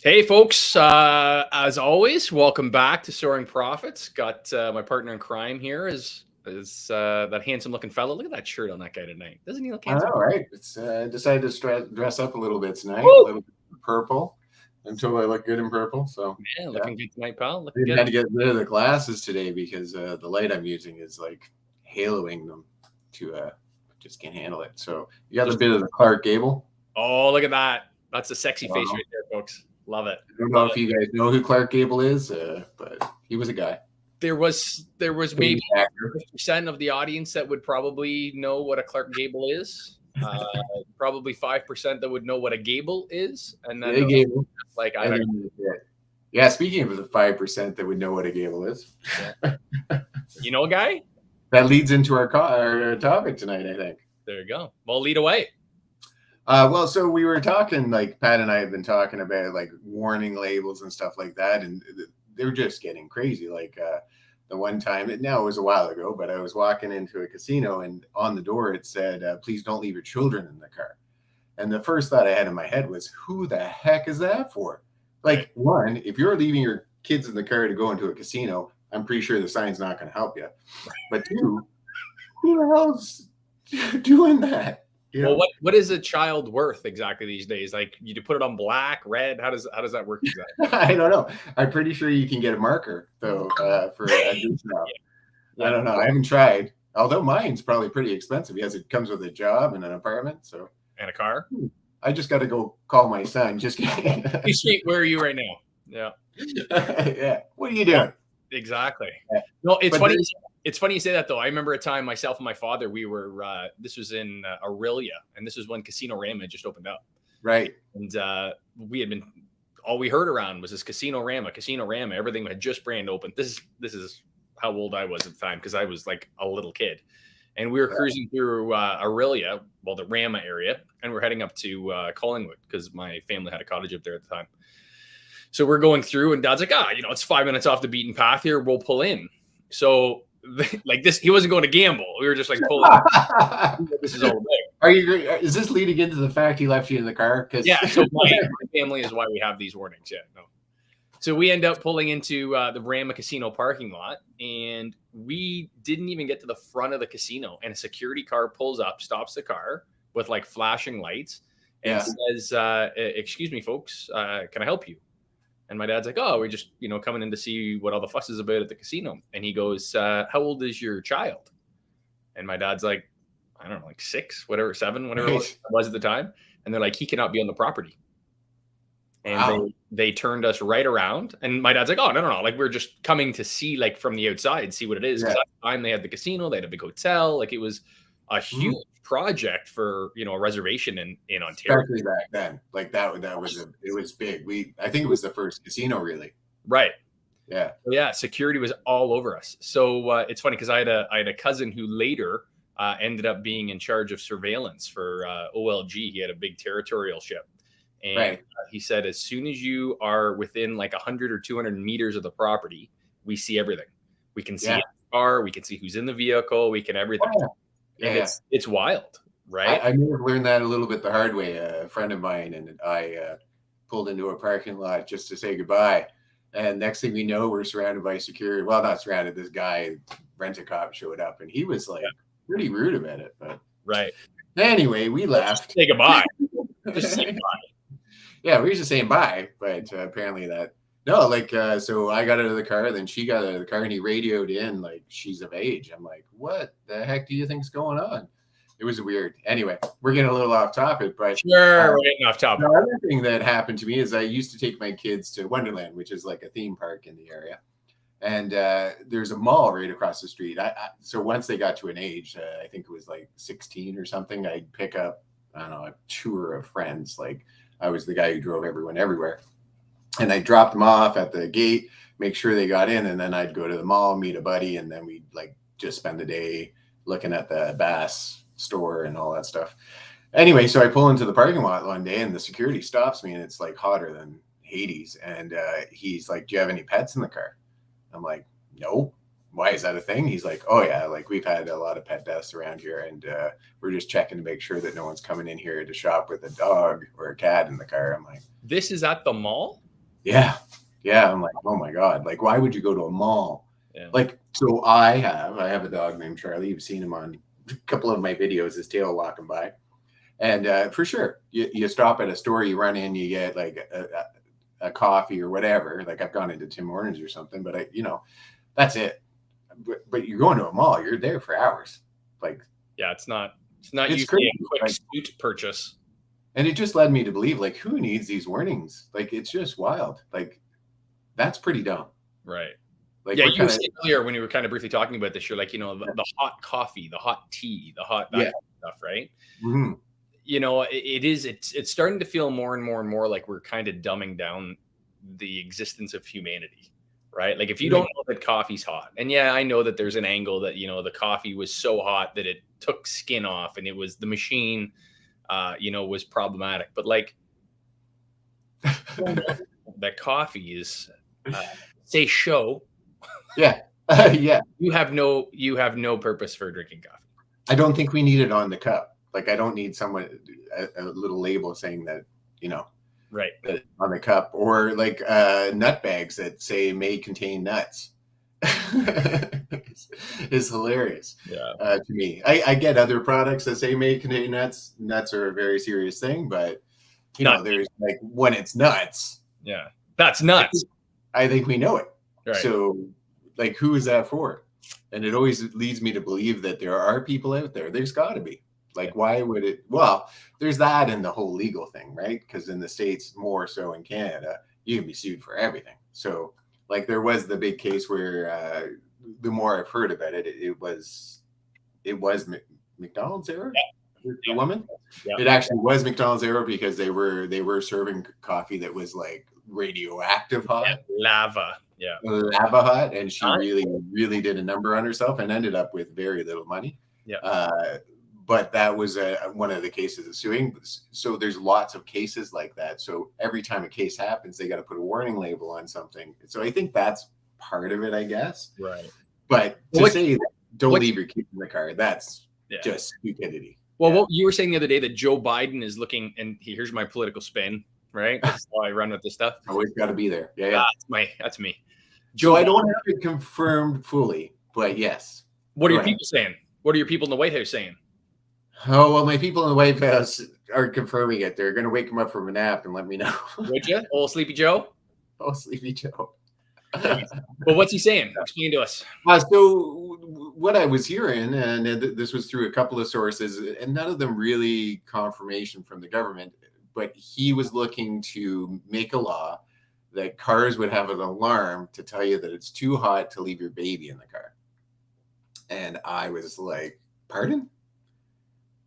Hey, folks. As always, welcome back to Soaring Profits. Got my partner in crime here is that handsome looking fellow. Look at that shirt on that guy tonight. Doesn't he look I handsome? know, right? It's decided to dress up a little bit tonight, a Woo! little bit purple, until I look good in purple. So Yeah, yeah, looking good tonight, pal. I Looking even good. had to get rid of the glasses today because the light I'm using is like haloing them to just can't handle it. So you got a Just bit of the Clark Gable. oh, look at that. That's a sexy I don't face know. right there, folks. Love it. I don't know Love if it. you guys know who Clark Gable is, but he was a guy, There was maybe famous actor. 50% of the audience that would probably know what a Clark Gable is. Probably 5% that would know what a gable is, and then Yeah, the rest, Gable. like I And don't. then yeah, speaking of the 5% that would know what a Gable is, Yeah. You know, a guy. that leads into our topic tonight, I think. There you go. Well, lead away. Well, so we were talking, like Pat and I have been talking about like warning labels and stuff like that, and they're just getting crazy. Like the one time, now it was a while ago, but I was walking into a casino, and on the door it said, "Please don't leave your children in the car." And the first thought I had in my head was, "Who the heck is that for?" Right. Like, one, if you're leaving your kids in the car to go into a casino, I'm pretty sure the sign's not going to help you. But two, who the hell's doing that? You Well, know? what is a child worth exactly these days? Like, you put it on black, red. How does that work exactly? I don't know. I'm pretty sure you can get a marker though for a good job. I Yeah, don't know. I haven't tried. Although mine's probably pretty expensive because it comes with a job and an apartment. So and a car. I just got to go call my son. Just kidding. Hey, sweet, where are you right now? Yeah, Yeah. What are you yeah, doing? exactly. Yeah. No, it's But funny. there's It's funny you say that though. I remember a time myself and my father. We were. This was in Aurelia, and this was when Casino Rama just opened up, right. and we had been. All we heard around was this Casino Rama, Casino Rama. Everything had just brand opened. This is how old I was at the time because I was like a little kid. And we were cruising through Aurelia, well, the Rama area, and we're heading up to Collingwood because my family had a cottage up there at the time. So we're going through, and Dad's like, it's 5 minutes off the beaten path here. We'll pull in. So, like this, he wasn't going to gamble. We were just like pulling. This is all about. Are you? Is this leading into the fact he left you in the car? Because Yeah. So my family is why we have these warnings. Yeah. No. So we end up pulling into the Rama Casino parking lot, and we didn't even get to the front of the casino. And a security car pulls up, stops the car with like flashing lights, and says, "Excuse me, folks, can I help you?" And my dad's like, "Oh, we're just coming in to see what all the fuss is about at the casino." And he goes, "How old is your child?" And my dad's like, "I don't know, like 6, whatever, 7, whatever it was at the time." And they're like, "He cannot be on the property." And wow. they turned us right around, and my dad's like, "Oh, no, like we're just coming to see, like, from the outside, see what it is." Yeah. Because at the time they had the casino, they had a big hotel, like it was a huge project for a reservation in Ontario. Especially back then, like it was big. I think it was the first casino, really. Right. Yeah. Yeah, security was all over us. So it's funny because I had a cousin who later ended up being in charge of surveillance for OLG. He had a big territorial ship. And he said, as soon as you are within like 100 or 200 meters of the property, we see everything. We can see the car, we can see who's in the vehicle, we can everything. Oh, yeah. And it's wild, right? I may have learned that a little bit the hard way. A friend of mine and I pulled into a parking lot just to say goodbye. And next thing we know, we're surrounded by security. Well, not surrounded. This guy, rent-a-cop, showed up, and he was like pretty rude about it. But anyway, we left. Say goodbye. Just say goodbye. Yeah, we were just saying bye, but apparently so I got out of the car, then she got out of the car, and he radioed in like she's of age. I'm like, what the heck do you think's going on? It was weird. Anyway, we're getting a little off topic, but sure, we're getting off topic. The other thing that happened to me is I used to take my kids to Wonderland, which is like a theme park in the area, and there's a mall right across the street. So once they got to an age, I think it was like 16 or something, I'd pick up, I don't know, a tour of friends. Like I was the guy who drove everyone everywhere, and I dropped them off at the gate, make sure they got in, and then I'd go to the mall, meet a buddy, and then we'd like just spend the day looking at the Bass store and all that stuff. Anyway, so I pull into the parking lot one day, and the security stops me, and it's like hotter than Hades. And he's like, "Do you have any pets in the car?" I'm like, "No." "Why, is that a thing?" He's like, "Oh yeah, like we've had a lot of pet deaths around here, and we're just checking to make sure that no one's coming in here to shop with a dog or a cat in the car." I'm like, "This is at the mall?" Yeah. Yeah. I'm like, oh my God. Like, why would you go to a mall? Yeah. Like, so I have a dog named Charlie. You've seen him on a couple of my videos, his tail walking by. And for sure, you stop at a store, you run in, you get like a coffee or whatever. Like I've gone into Tim Hortons or something, but that's it. But you're going to a mall, you're there for hours. Like, Yeah, it's not it's usually crazy. a quick Like, suit purchase. and it just led me to believe, like, who needs these warnings? Like, it's just wild. Like, that's pretty dumb. Right. Like, Yeah, we're you were kind of, saying earlier when you were kind of briefly talking about this, you're like, the hot coffee, the hot tea, the hot that yeah. kind of stuff, right? Hmm. It's starting to feel more and more and more like we're kind of dumbing down the existence of humanity, right? Like if you don't know that coffee's hot, and yeah, I know that there's an angle that the coffee was so hot that it took skin off, and it was the machine, was problematic. But like that coffee is, say, show. Yeah. Yeah. You have no purpose for drinking coffee. I don't think we need it on the cup. Like, I don't need a little label saying that, Right. on the cup, or like nut bags that say may contain nuts. is hilarious. Yeah. To me. I get other products that say may contain nuts. Nuts are a very serious thing, but there's like when it's nuts. Yeah. That's nuts. I think we know it. Right. So like, who is that for? And it always leads me to believe that there are people out there. There's got to be. Like, why would it? Well, there's that and the whole legal thing, right? Because in the States, more so in Canada, you can be sued for everything. So, like, there was the big case where the more I've heard about it, it was McDonald's error. Yeah. The woman. Yeah. It actually was McDonald's error because they were serving coffee that was like radioactive hot. Yeah, lava. Yeah. Lava hot. And she really did a number on herself and ended up with very little money. Yeah. But that was one of the cases of suing. So there's lots of cases like that. So every time a case happens, they got to put a warning label on something. So I think that's part of it, I guess. Right. But to say don't leave your kids in the car, that's just stupidity. Well, what you were saying the other day that Joe Biden is looking, and here's my political spin, right? That's how I run with this stuff. Always got to be there. Yeah. That's me. Joe, I don't have it confirmed fully, but yes. What are your people saying? What are your people in the White House saying? Oh, well, my people in the White House are confirming it. They're going to wake him up from a nap and let me know. Would you? Old Sleepy Joe? Oh, Sleepy Joe. Well, what's he saying? Explain to us. So what I was hearing, and this was through a couple of sources, and none of them really confirmation from the government, but he was looking to make a law that cars would have an alarm to tell you that it's too hot to leave your baby in the car. And I was like, pardon?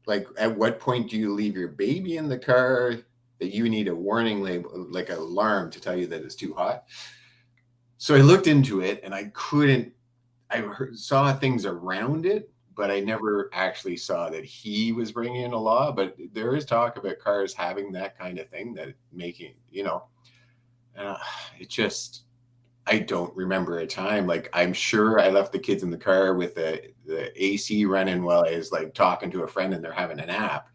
Like, at what point do you leave your baby in the car that you need a warning label, like an alarm to tell you that it's too hot? So I looked into it and I saw things around it, but I never actually saw that he was bringing in a law. But there is talk about cars having that kind of thing, that making, it just, I don't remember a time. Like, I'm sure I left the kids in the car with the AC running while I was like talking to a friend and they're having a nap,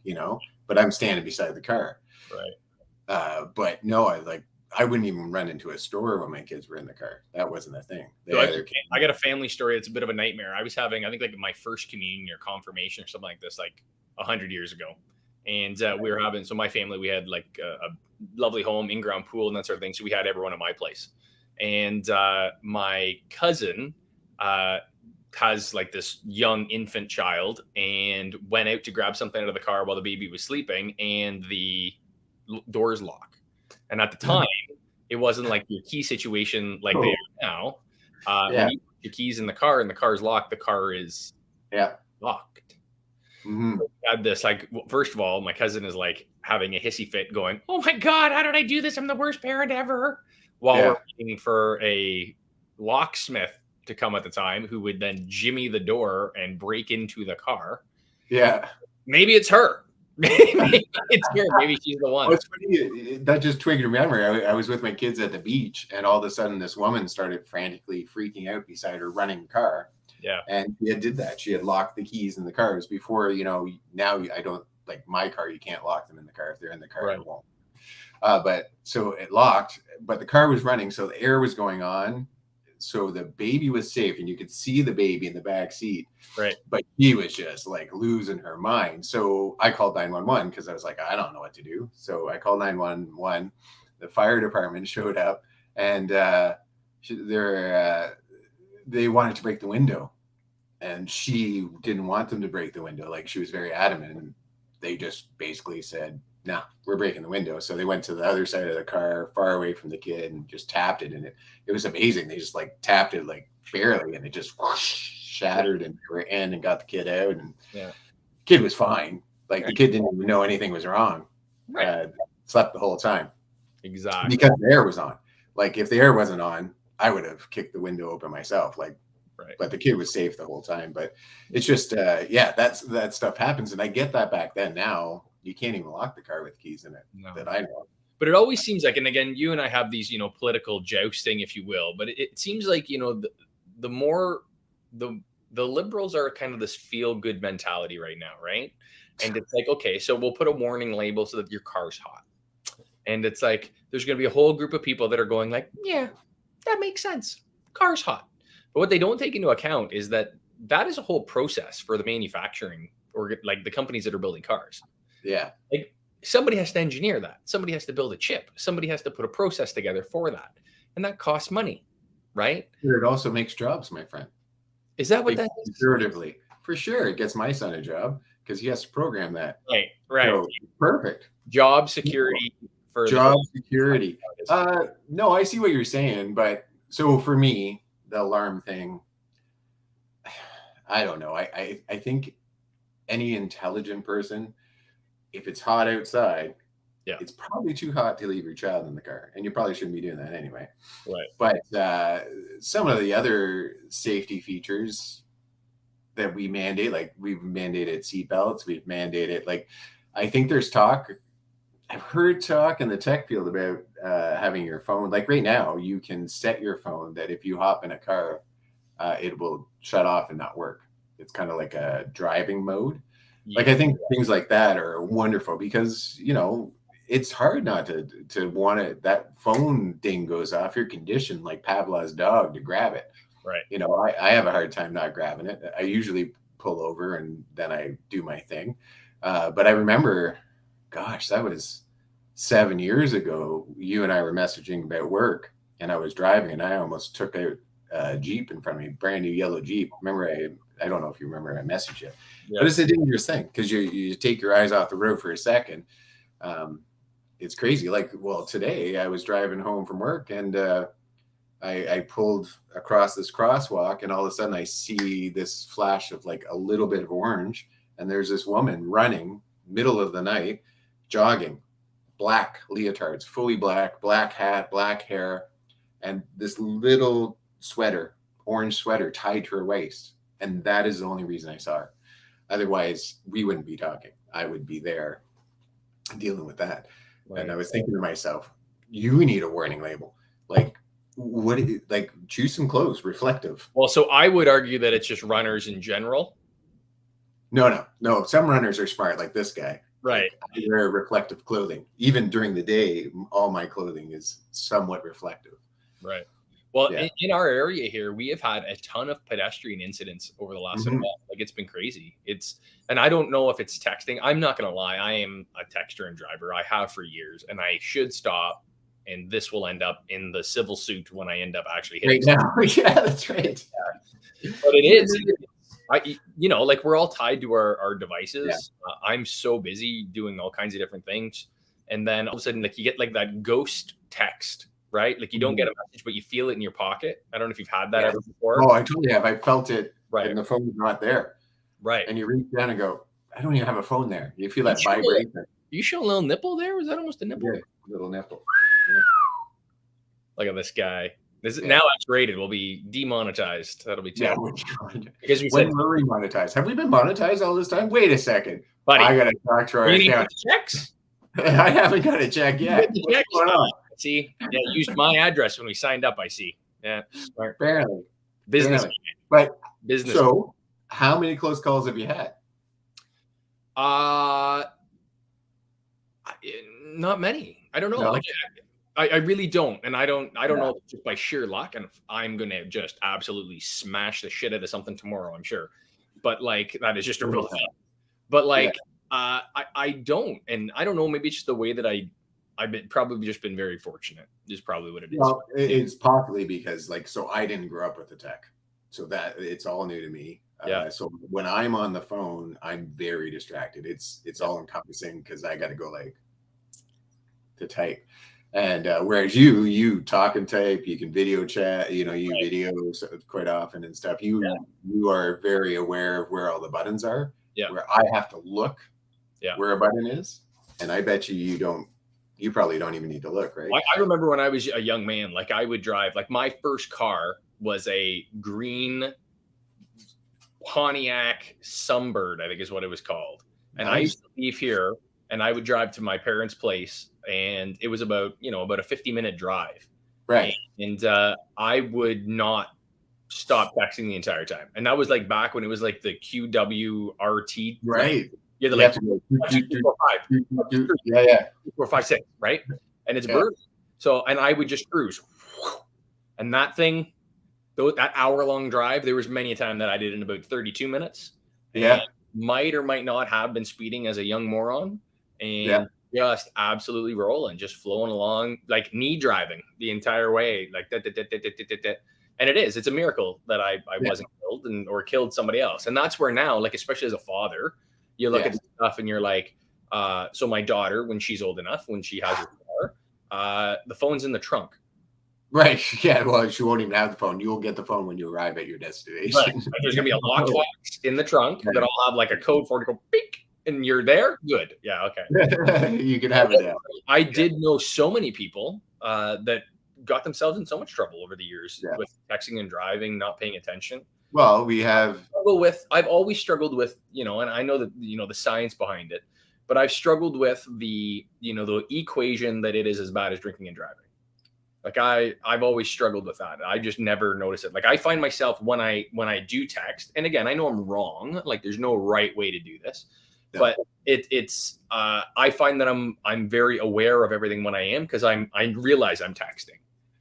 but I'm standing beside the car. Right. But no, I wouldn't even run into a store when my kids were in the car. That wasn't a thing. So I got a family story. It's a bit of a nightmare. I was having, I think, like my first communion or confirmation or something like this, like 100 years ago. And we were having, so my family, we had like a lovely home, in-ground pool and that sort of thing. So we had everyone at my place. And my cousin has like this young infant child and went out to grab something out of the car while the baby was sleeping, and the doors lock. And at the time, it wasn't like your key situation like they are now. When you put your keys in the car and the car is locked, the car is locked. Mm-hmm. So I had this, like, first of all, my cousin is like having a hissy fit going, oh my God, how did I do this? I'm the worst parent ever. While we're waiting for a locksmith to come at the time, who would then jimmy the door and break into the car. Yeah. Maybe it's her. Maybe it's her. Maybe she's the one. Well, it's funny. That just triggered a memory. I was with my kids at the beach, and all of a sudden this woman started frantically freaking out beside her running car. Yeah. And she did that. She had locked the keys in the cars before, now I don't, like my car, you can't lock them in the car. If they're in the car, it won't. But so it locked, but the car was running, so the air was going on. So the baby was safe, and you could see the baby in the back seat. Right. But she was just like losing her mind. So I called 911 because I was like, I don't know what to do. So I called 911. The fire department showed up, and they wanted to break the window, and she didn't want them to break the window. Like, she was very adamant, and they just basically said, "No, we're breaking the window." So they went to the other side of the car, far away from the kid, and just tapped it. And it was amazing. They just like tapped it like barely, and it just whoosh, shattered, and they were in and got the kid out. And Yeah. kid was fine. Like, the kid didn't even know anything was wrong. Right. Slept the whole time. Exactly. Because the air was on. Like, if the air wasn't on, I would have kicked the window open myself. Like, Right. but the kid was safe the whole time. But it's just, that stuff happens. And I get that back then. Now you can't even lock the car with keys in it that I know of. But it always seems like, and again, you and I have these, political jousting, if you will, but it seems like, the more the liberals are kind of this feel good mentality right now. Right. And it's like, okay, so we'll put a warning label so that your car's hot. And it's like, there's going to be a whole group of people that are going like, yeah, that makes sense. Car's hot. But what they don't take into account is that is a whole process for the manufacturing, or like the companies that are building cars. Yeah. Like, somebody has to engineer that. Somebody has to build a chip. Somebody has to put a process together for that. And that costs money, right? It also makes jobs, my friend. Is that what that is? Comparatively. For sure. It gets my son a job because he has to program that. Right. So, perfect. Job security. Job security. No, I see what you're saying, but so for me, the alarm thing, I don't know. I think any intelligent person, if it's hot outside, it's probably too hot to leave your child in the car, and you probably shouldn't be doing that anyway. Right. But some of the other safety features that we mandate, like we've mandated seatbelts, we've mandated, like, I think there's talk. I've heard talk in the tech field about having your phone, like right now, you can set your phone that if you hop in a car, it will shut off and not work. It's kind of like a driving mode. Yeah. Like, I think things like that are wonderful because, it's hard not to want it. That phone ding goes off, you're conditioned like Pavlov's dog to grab it. Right. I have a hard time not grabbing it. I usually pull over and then I do my thing. But I remember, gosh, that was 7 years ago. You and I were messaging about work, and I was driving, and I almost took out a Jeep in front of me, brand new yellow Jeep. Remember, I don't know if you remember, I messaged you, but it's a dangerous thing because you take your eyes off the road for a second. It's crazy. Like, well, today I was driving home from work, and I pulled across this crosswalk, and all of a sudden I see this flash of like a little bit of orange, and there's this woman running middle of the night, jogging, black leotards, fully black hat, black hair, and this little sweater, orange sweater tied to her waist. And that is the only reason I saw her. Otherwise, we wouldn't be talking. I would be there dealing with that. Right. And I was thinking to myself, you need a warning label. Like, choose some clothes, reflective. Well, so I would argue that it's just runners in general. No. Some runners are smart, like this guy. Right. I wear reflective clothing. Even during the day, all my clothing is somewhat reflective. Right. Well, in our area here, we have had a ton of pedestrian incidents over the last little while. Like, it's been crazy. And I don't know if it's texting. I'm not going to lie. I am a texter and driver. I have for years, and I should stop. And this will end up in the civil suit when I end up actually hitting. Right now. Yeah, that's right. Yeah. But it is. Like, we're all tied to our devices. Yeah. I'm so busy doing all kinds of different things. And then all of a sudden, like, you get like that ghost text, right? Like, you don't get a message, but you feel it in your pocket. I don't know if you've had that ever before. Oh, I totally have. I felt it. Right. And the phone's not there. Right. And you reach down and go, I don't even have a phone there. You feel that vibration. You show a little nipple there? Was that almost a nipple? Yeah, little nipple. Look at this guy. This is now X-rated. Will be demonetized. That'll be terrible. Because when we're monetized. Have we been monetized all this time? Wait a second, buddy. I gotta talk to our account. Checks? I haven't got a check yet. What's going on? See, used my address when we signed up. I see. Yeah, smart. Barely. Business, but business. So, how many close calls have you had? Not many. I don't know. No. Like I really don't. And I don't Yeah. know if just by sheer luck. And I'm gonna just absolutely smash the shit out of something tomorrow, I'm sure. But like that is just a real thing. But Yeah. like I don't. And I don't know, maybe it's just the way that I've been probably just been very fortunate is probably what it is. Well, it's possibly because like, so I didn't grow up with the tech, so that it's all new to me. Yeah. So when I'm on the phone, I'm very distracted. It's all encompassing because I got to go like to type. And whereas you talk and type, you can video chat, you Right. video quite often and stuff. You are very aware of where all the buttons are. Yeah. Where I have to look Yeah. where a button is, and I bet you don't. You probably don't even need to look, right? I remember when I was a young man, like I would drive, like my first car was a green Pontiac Sunbird, I think is what it was called. And I used to leave here and I would drive to my parents' place, and it was about a 50-minute drive. Right. And I would not stop texting the entire time. And that was like back when it was like the QWRT. Right. You had to like 2, 3, 4, 5, 6, right? And it's Yeah. bird. So, and I would just cruise. And that thing, that hour-long drive, there was many a time that I did in about 32 minutes. Yeah. Might or might not have been speeding as a young moron, and just absolutely rolling, just flowing along, like knee driving the entire way, like that. And it's a miracle that I wasn't killed or killed somebody else. And that's where now, like, especially as a father, you look at the stuff and you're like, so my daughter, when she's old enough, when she has her car, the phone's in the trunk. Right. Yeah. Well, she won't even have the phone. You'll get the phone when you arrive at your destination. Right. Like, there's gonna be a lockbox in the trunk that'll have like a code for it to go beep, and you're there. Good. Yeah. Okay. You can have it now. I did know so many people that got themselves in so much trouble over the years with texting and driving, not paying attention. Well, we have. I've always struggled with, and I know that the science behind it, but I've struggled with the equation that it is as bad as drinking and driving. Like I've always struggled with that. I just never notice it. Like I find myself when I do text, and again, I know I'm wrong. Like there's no right way to do this, but it's I find that I'm very aware of everything when I am, because I realize I'm texting.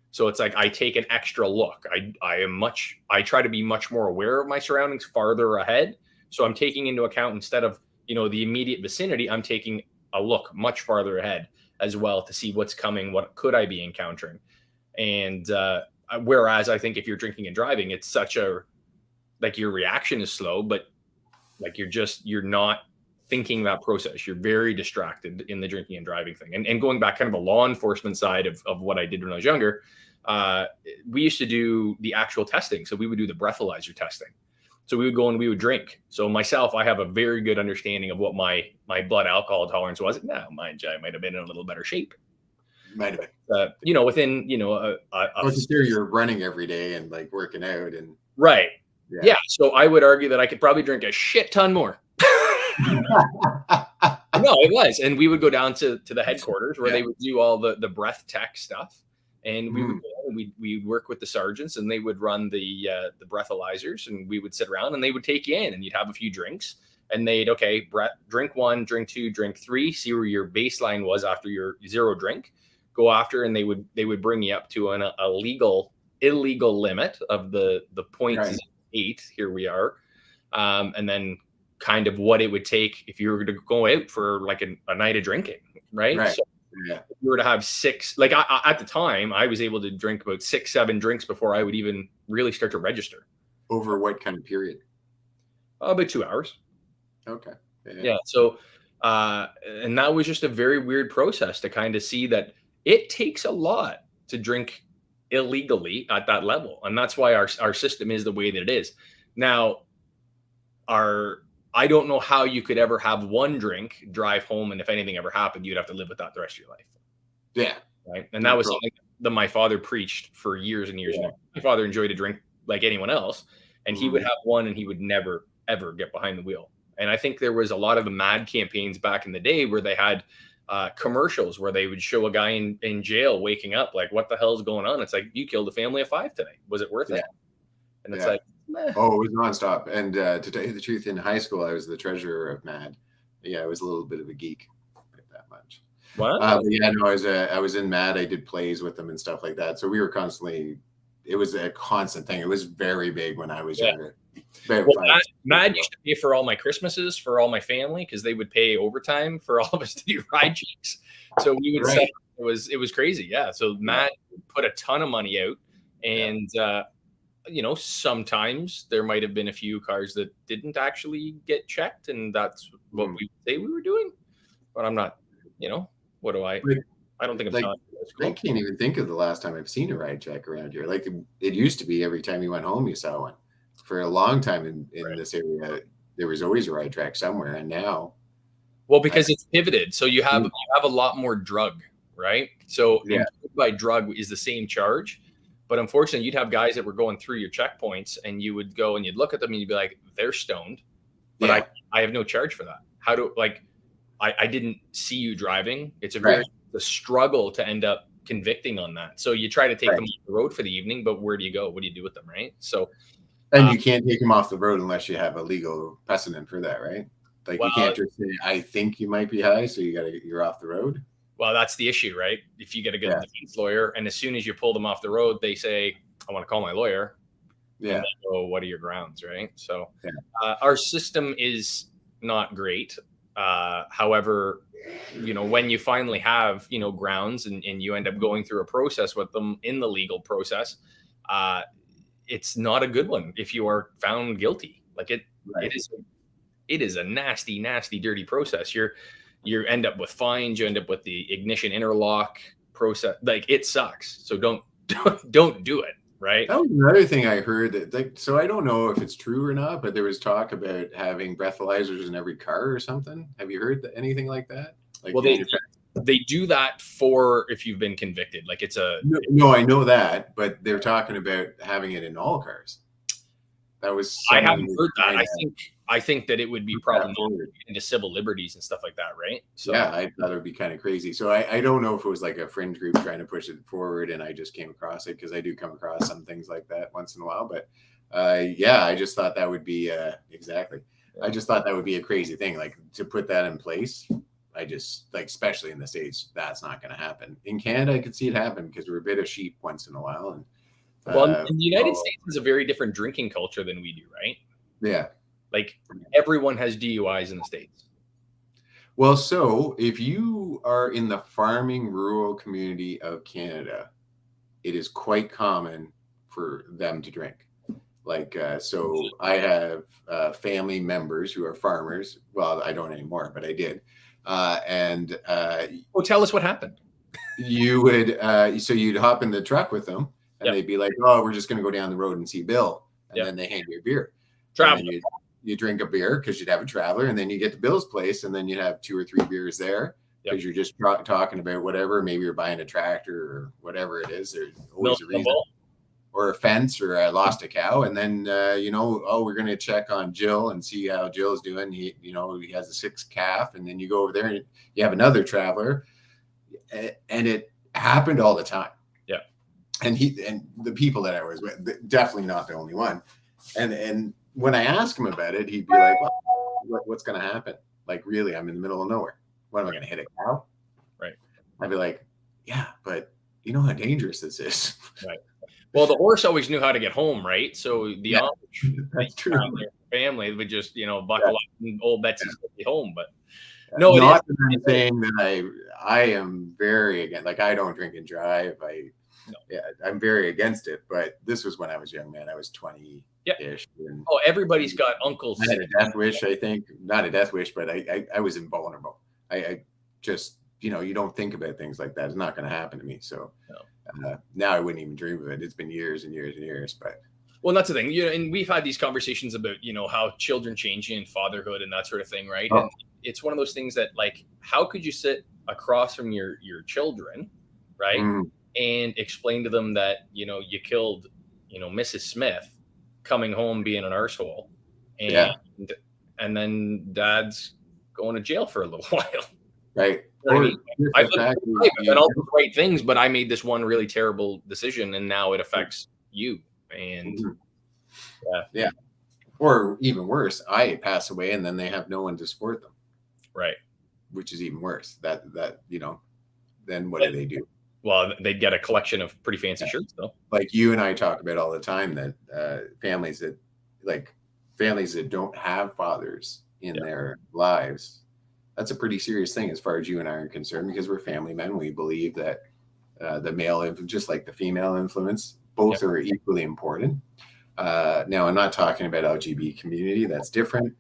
So it's like I take an extra look. I try to be much more aware of my surroundings farther ahead. So I'm taking into account, instead of the immediate vicinity, I'm taking a look much farther ahead as well to see what's coming, what could I be encountering. And whereas I think if you're drinking and driving, it's such a, like, your reaction is slow, but like you're not thinking that process. You're very distracted in the drinking and driving thing. And going back kind of the law enforcement side of what I did when I was younger, we used to do the actual testing. So we would do the breathalyzer testing. So we would go and we would drink. So myself, I have a very good understanding of what my blood alcohol tolerance was. Now, mind you, I might have been in a little better shape. Might have been. Within, consider you're running every day and like working out and. Right. Yeah. So I would argue that I could probably drink a shit ton more. No, it was. And we would go down to the headquarters where they would do all the breath tech stuff. And we would go and we'd work with the sergeants, and they would run the breathalyzers, and we would sit around and they would take you in and you'd have a few drinks, and they'd, drink 1, drink 2, drink 3, see where your baseline was after your 0 drink, go after, and they would bring you up to an illegal limit of the 0.8. Here we are. And then kind of what it would take if you were to go out for like a night of drinking. Right. So if you were to have 6, like at the time, I was able to drink about 6, 7 drinks before I would even really start to register. Over what kind of period? About 2 hours. Okay. Yeah. So, and that was just a very weird process to kind of see that it takes a lot to drink illegally at that level. And that's why our system is the way that it is. Now, I don't know how you could ever have 1 drink, drive home, and if anything ever happened, you'd have to live with that the rest of your life. Yeah. Right. And that was something that my father preached for years and years. Yeah. My father enjoyed to drink like anyone else, and he would have 1 and he would never, ever get behind the wheel. And I think there was a lot of the MAD campaigns back in the day where they had commercials where they would show a guy in jail waking up like, what the hell is going on? It's like, you killed a family of 5 today. Was it worth it? And it's like, meh. Oh, it was nonstop. And to tell you the truth, in high school, I was the treasurer of MAD. Yeah, I was a little bit of a geek, like that much. Wow. But yeah, no, I was in Mad. I did plays with them and stuff like that. So we were constantly. It was a constant thing. It was very big when I was Yeah. younger. About Well, 5 years Mad ago. used to pay for all my Christmases for all my family because they would pay overtime for all of us to do ride checks. So we would set. Right. It was crazy. Yeah. So Yeah. Mad put a ton of money out, Yeah. and sometimes there might have been a few cars that didn't actually get checked, and that's what Mm. we say we were doing. But I'm not. What do I? Like, I don't think I'm like telling you. That's I cool. can't even think of the last time I've seen a ride check around here. Like it used to be every time you went home, you saw one. For a long time in Right. this area, there was always a ride track somewhere. And now, Well, I, because it's pivoted, so you have a lot more drug, right? So yeah, by drug is the same charge, but unfortunately, you'd have guys that were going through your checkpoints, and you would go and you'd look at them and you'd be like, they're stoned, but yeah, I have no charge for that. How do I didn't see you driving. It's right, a struggle to end up convicting on that. So you try to take right. them off the road for the evening, but where do you go? What do you do with them, right? So, And uh, you can't take them off the road unless you have a legal precedent for that, right? Like well, you can't just say, I think you might be high, so you're off the road. well, that's the issue, right? If you get a good Yeah, defense lawyer, and as soon as you pull them off the road, they say, "I want to call my lawyer," and yeah, they go, "What are your grounds?" Right? So, yeah, our system is not great. However, when you finally have grounds and you end up going through a process with them in the legal process, uh, it's not a good one if you are found guilty. Like right. it is a nasty, nasty, dirty process. You end up with fines. You end up with the ignition interlock process. Like it sucks. So don't do it. Right. That was another thing I heard that so I don't know if it's true or not, but there was talk about having breathalyzers in every car or something. Have you heard anything like that? Like Well, they do that for if you've been convicted. Like it's a no, I know that, but they're talking about having it in all cars. That was I someone haven't who heard that. kind of I think that it would be put that problematic forward. into civil liberties and stuff like that, right? So Yeah, I thought it would be kind of crazy. So I don't know if it was like a fringe group trying to push it forward, and I just came across it because I do come across some things like that once in a while. But yeah, I just thought that would be exactly. I just thought that would be a crazy thing, like to put that in place. I just like, especially in the States, that's not going to happen. In Canada, I could see it happen because we're a bit of sheep once in a while. And well, in the United States is a very different drinking culture than we do, right? yeah. Like everyone has DUIs in the States. Well, so if you are in the farming rural community of Canada, it is quite common for them to drink. Like, so I have family members who are farmers. Well, I don't anymore, but I did. And Well, tell us what happened. you would, so you'd hop in the truck with them and Yep. they'd be like, oh, we're just going to go down the road and see Bill. And Yep. then they hand you a beer. Travel. And then you drink a beer because you'd have a traveler, and then you get to Bill's place, and then you'd have 2 or 3 beers there because you're just talking about whatever. Maybe you're buying a tractor or whatever it is. There's always a reason, or a fence, or I lost a cow, and then oh, we're going to check on Jill and see how Jill's doing. He has a 6th calf, and then you go over there and you have another traveler, and it happened all the time. Yeah, and the people that I was with, definitely not the only one, and when I ask him about it, he'd be like, well, what's going to happen? Like, really, I'm in the middle of nowhere. What am I going to hit a cow? Right. I'd be like, yeah, but you know how dangerous this is. Right. Well, the horse always knew how to get home, right? So the Amish, that's true. Family would just, buckle up and old Betsy's going to be home. But no, not that I'm saying that I am very against, like, I don't drink and drive. I'm very against it, but this was when I was young, man. I was 20-ish. Oh, everybody's got uncles. I had a death wish, I think. Not a death wish, but I was invulnerable. I just, you don't think about things like that. It's not going to happen to me. So now I wouldn't even dream of it. It's been years and years and years, but. Well, that's the thing. And we've had these conversations about, how children change in fatherhood and that sort of thing, right? Oh. And it's one of those things that, like, how could you sit across from your children, right? And explain to them that, you killed, Mrs. Smith coming home being an arsehole. And then dad's going to jail for a little while. Right. I've done all the right things, but I made this one really terrible decision, and now it affects you. And yeah. Or even worse, I pass away and then they have no one to support them. Right. which is even worse. That then what do they do? Well, they'd get a collection of pretty fancy shirts, though. Like you and I talk about all the time that families that don't have fathers in their lives, that's a pretty serious thing as far as you and I are concerned, because we're family men. We believe that the male, just like the female influence, both are equally important. Now, I'm not talking about LGBT community. That's different.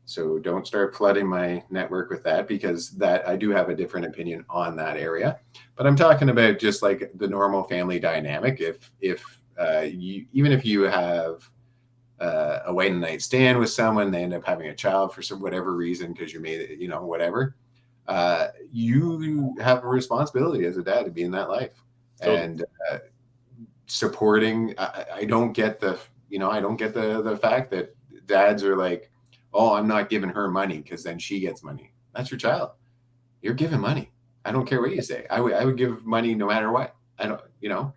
So don't start flooding my network with that, because that I do have a different opinion on that area. But I'm talking about just like the normal family dynamic. If even if you have a one night stand with someone, they end up having a child for whatever reason, because you made it, whatever. You have a responsibility as a dad to be in that life. Totally. And supporting. I don't get the fact that dads are like, oh, I'm not giving her money because then she gets money. That's your child. You're giving money. I don't care what you say. I would give money no matter what. I don't,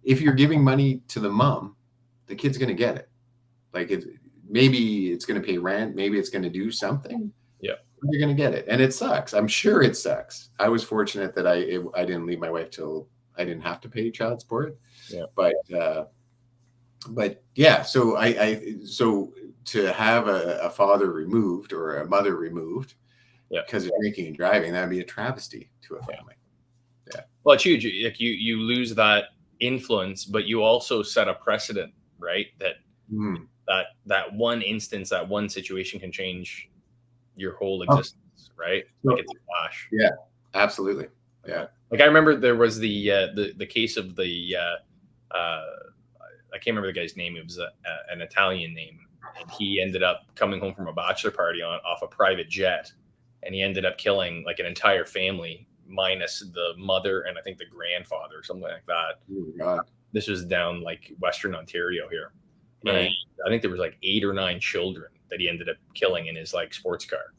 if you're giving money to the mom, the kid's going to get it. Like maybe it's going to pay rent. Maybe it's going to do something. Yeah. You're going to get it. And it sucks. I'm sure it sucks. I was fortunate that I didn't leave my wife till I didn't have to pay child support. Yeah. But yeah, so so to have a father removed or a mother removed because of drinking and driving, that'd be a travesty to a family. Yeah. Well, it's huge. Like you lose that influence, but you also set a precedent, right? That one instance, that one situation can change your whole existence, right? Like it's a flash. Yeah, absolutely. Yeah. Like I remember there was the case of the I can't remember the guy's name. It was an Italian name, and he ended up coming home from a bachelor party off a private jet, and he ended up killing like an entire family minus the mother and I think the grandfather or something like that. Oh, God. This was down like Western Ontario here. Right. And I think there was like 8 or 9 children that he ended up killing in his like sports car,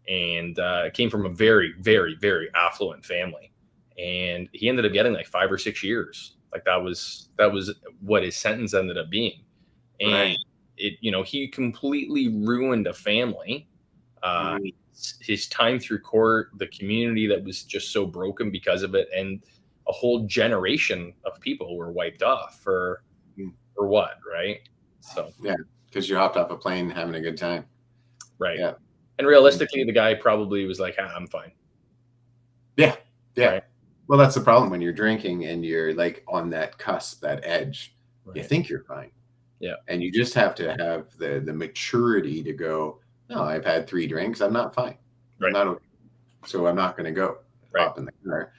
and came from a very, very, very affluent family, and he ended up getting like 5 or 6 years. Like that was what his sentence ended up being. And he completely ruined a family. His time through court, the community that was just so broken because of it, and a whole generation of people were wiped off for what, right? So yeah, because you hopped off a plane having a good time. Right. Yeah. And realistically, the guy probably was like, I'm fine. Yeah. Yeah. Right? Well, that's the problem when you're drinking and you're like on that cusp, that edge. Right. You think you're fine. Yeah. And you just have to have the maturity to go, no, I've had 3 drinks. I'm not fine. Right. I'm not okay. So I'm not going to go. Right. Hop in the car.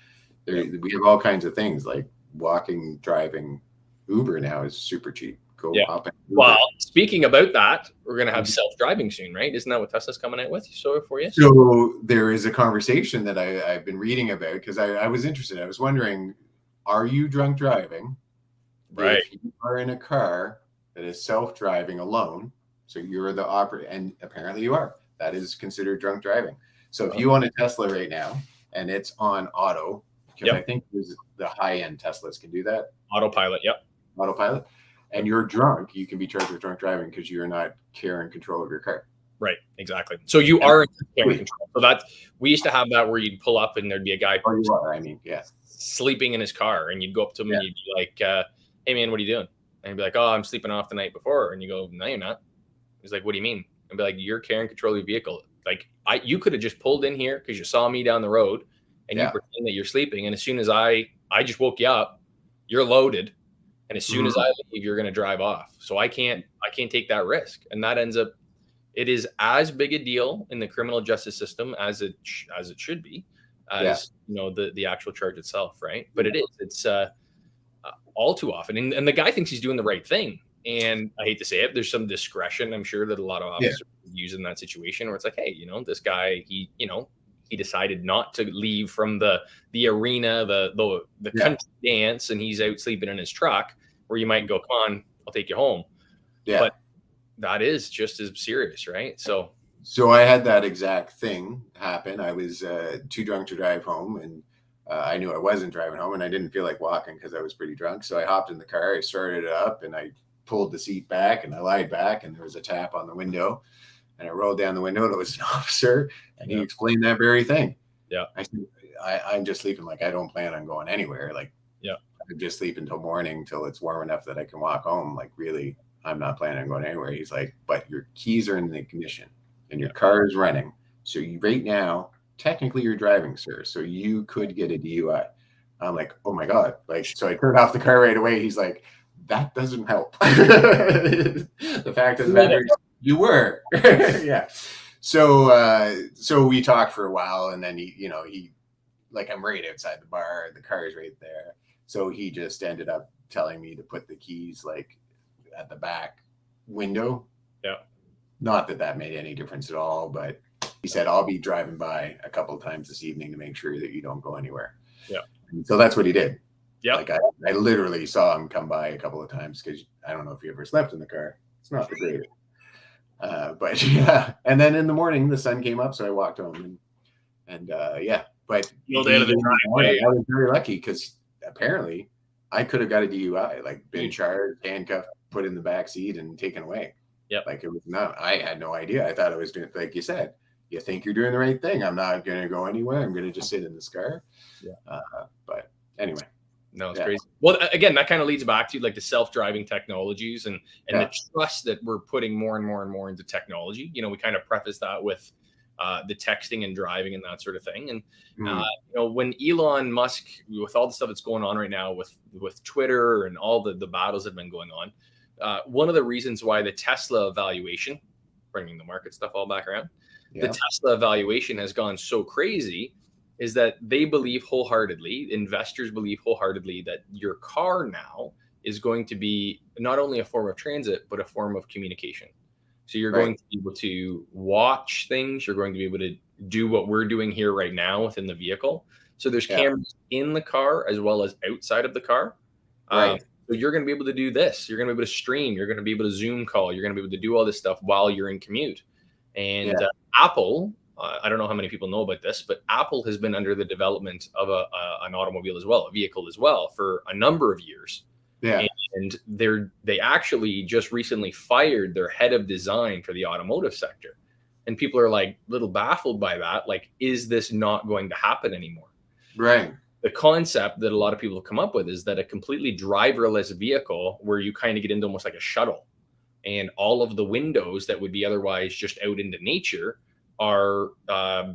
We have all kinds of things like walking, driving. Uber now is super cheap. Go hop in Uber. Well, speaking about that, we're going to have self-driving soon, right? Isn't that what Tesla's coming out with? So for you? So there is a conversation that I've been reading about, because I was interested. I was wondering, are you drunk driving? Right. If you are in a car that is self-driving alone, so you're the operator, and apparently you are. That is considered drunk driving. So if you own a Tesla right now and it's on auto, because I think the high-end Teslas can do that. Autopilot, Autopilot. And you're drunk, you can be charged with drunk driving because you're not care and control of your car. Right, exactly. So you are in care and control. So we used to have that where you'd pull up and there'd be a guy sleeping in his car, and you'd go up to him and you'd be like, hey man, what are you doing? And he'd be like, oh, I'm sleeping off the night before. And you go, no, you're not. He's like, what do you mean? I'd be like, you're care and control of your vehicle. Like you could have just pulled in here because you saw me down the road and you pretend that you're sleeping. And as soon as I just woke you up, you're loaded. And as soon as I leave, you're going to drive off. So I can't take that risk. And that ends up, it is as big a deal in the criminal justice system as it should be, as the actual charge itself, right? But it's all too often. And the guy thinks he's doing the right thing. And I hate to say it, there's some discretion, I'm sure, that a lot of officers use in that situation, where it's like, hey, this guy, he decided not to leave from the arena, the country dance, and he's out sleeping in his truck, where you might go, come on, I'll take you home. Yeah. But that is just as serious, right? So I had that exact thing happen. I was too drunk to drive home, and I knew I wasn't driving home, and I didn't feel like walking because I was pretty drunk. So I hopped in the car, I started it up, and I pulled the seat back, and I lied back, and there was a tap on the window. And I rolled down the window, and it was an officer, and he Yeah. explained that very thing. Yeah. I said, I'm just sleeping. Like, I don't plan on going anywhere. Like, Yeah. I just sleep until morning, till it's warm enough that I can walk home. Like, really, I'm not planning on going anywhere. He's like, but your keys are in the ignition and your car is running. So right now, technically you're driving, sir. So you could get a DUI. I'm like, oh my God. Like, so I turned off the car right away. He's like, that doesn't help. The fact of the matter is you were. Yeah. So we talked for a while, and then he like, I'm right outside the bar, the car is right there. So he just ended up telling me to put the keys like at the back window. Yeah. Not that that made any difference at all, but he said, I'll be driving by a couple of times this evening to make sure that you don't go anywhere. Yeah. And so that's what he did. Yeah. Like, I literally saw him come by a couple of times, because I don't know if you ever slept in the car. It's not the greatest. But yeah. And then in the morning, the sun came up, so I walked home, and yeah. But Out of the driveway. I was very lucky, because apparently I could have got a DUI, like been charged, handcuffed, put in the back seat, and taken away. Yeah. Like, it was not. I had no idea. I thought I was doing, like you said, you think you're doing the right thing. I'm not going to go anywhere. I'm going to just sit in this car. Yeah. But anyway. No, it's crazy. Well, again, that kind of leads back to like the self-driving technologies and the trust that we're putting more and more and more into technology. We kind of preface that with the texting and driving and that sort of thing. And when Elon Musk, with all the stuff that's going on right now with Twitter and all the battles that have been going on, one of the reasons why the Tesla evaluation, bringing the market stuff all back around, the Tesla evaluation has gone so crazy is that they believe wholeheartedly, investors believe wholeheartedly, that your car now is going to be not only a form of transit, but a form of communication. So you're going to be able to watch things. You're going to be able to do what we're doing here right now within the vehicle. So there's cameras in the car as well as outside of the car. So you're going to be able to do this. You're going to be able to stream. You're going to be able to Zoom call. You're going to be able to do all this stuff while you're in commute. And Apple, I don't know how many people know about this, but Apple has been under the development of an automobile as well, a vehicle as well, for a number of years. Yeah. And they actually just recently fired their head of design for the automotive sector. And people are like a little baffled by that. Like, is this not going to happen anymore? Right. The concept that a lot of people have come up with is that a completely driverless vehicle where you kind of get into almost like a shuttle, and all of the windows that would be otherwise just out into nature are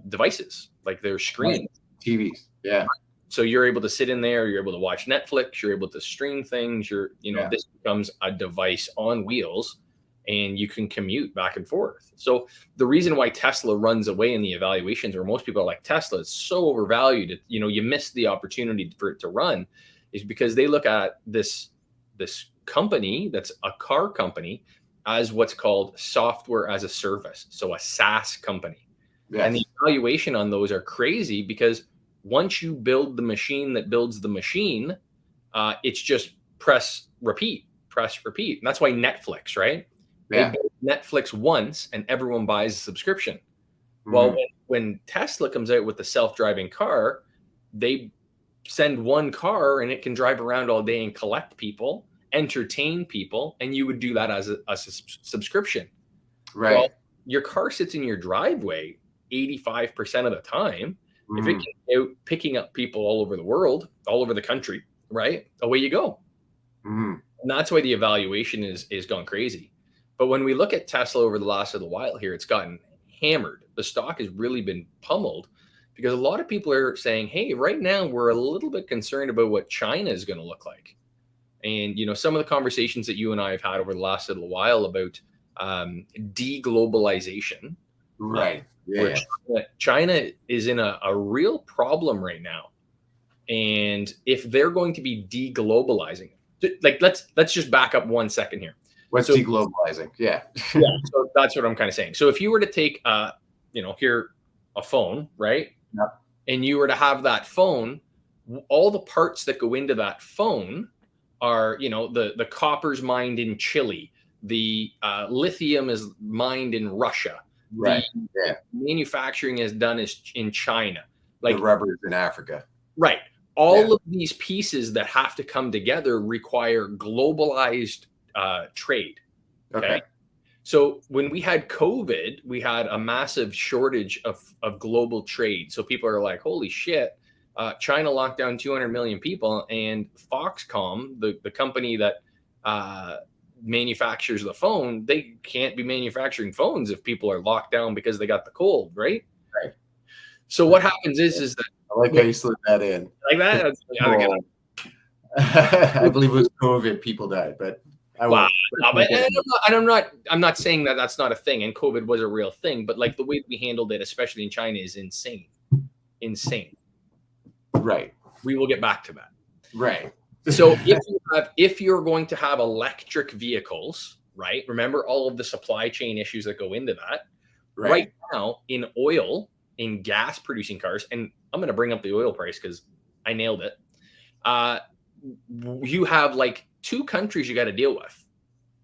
devices, like they're screens. TVs. Yeah. So you're able to sit in there, you're able to watch Netflix, you're able to stream things, this becomes a device on wheels, and you can commute back and forth. So the reason why Tesla runs away in the evaluations, or most people are like, Tesla is so overvalued, you miss the opportunity for it to run, is because they look at this company that's a car company as what's called software as a service. So a SaaS company. Yes. And the evaluation on those are crazy, because once you build the machine that builds the machine, it's just press, repeat. And that's why Netflix, right? Yeah. They build Netflix once and everyone buys a subscription. Mm-hmm. Well, when Tesla comes out with the self-driving car, they send one car and it can drive around all day and collect people, entertain people, and you would do that as a subscription. Right. Well, your car sits in your driveway 85% of the time. If it gets out picking up people all over the world, all over the country, right? Away you go. And that's why the evaluation is gone crazy. But when we look at Tesla over the last little while here, it's gotten hammered. The stock has really been pummeled, because a lot of people are saying, hey, right now we're a little bit concerned about what China is going to look like. And, some of the conversations that you and I have had over the last little while about deglobalization. Right. China is in a real problem right now. And if they're going to be deglobalizing, like, let's just back up 1 second here. What's deglobalizing? Yeah. So that's what I'm kind of saying. So if you were to take, here, a phone, right? Yep. And you were to have that phone, all the parts that go into that phone are, the copper's mined in Chile. The lithium is mined in Russia. Right. The manufacturing is done in China. Like the rubber's in Africa. Right. All of these pieces that have to come together require globalized trade. Okay. So when we had COVID, we had a massive shortage of global trade. So people are like, holy shit, China locked down 200 million people, and Foxconn, the company that manufactures the phone, they can't be manufacturing phones if people are locked down because they got the cold, right? Right. So what happens is that I like how you slid that in. like that. I believe it was COVID. People died, but I Wow. won't. But I'm not saying that that's not a thing, and COVID was a real thing, but like the way we handled it, especially in China, is insane. Insane. Right. We will get back to that. Right. So if you're going to have electric vehicles, right? Remember all of the supply chain issues that go into that. Right now, in oil, in gas producing cars, and I'm going to bring up the oil price because I nailed it. You have like two countries you got to deal with,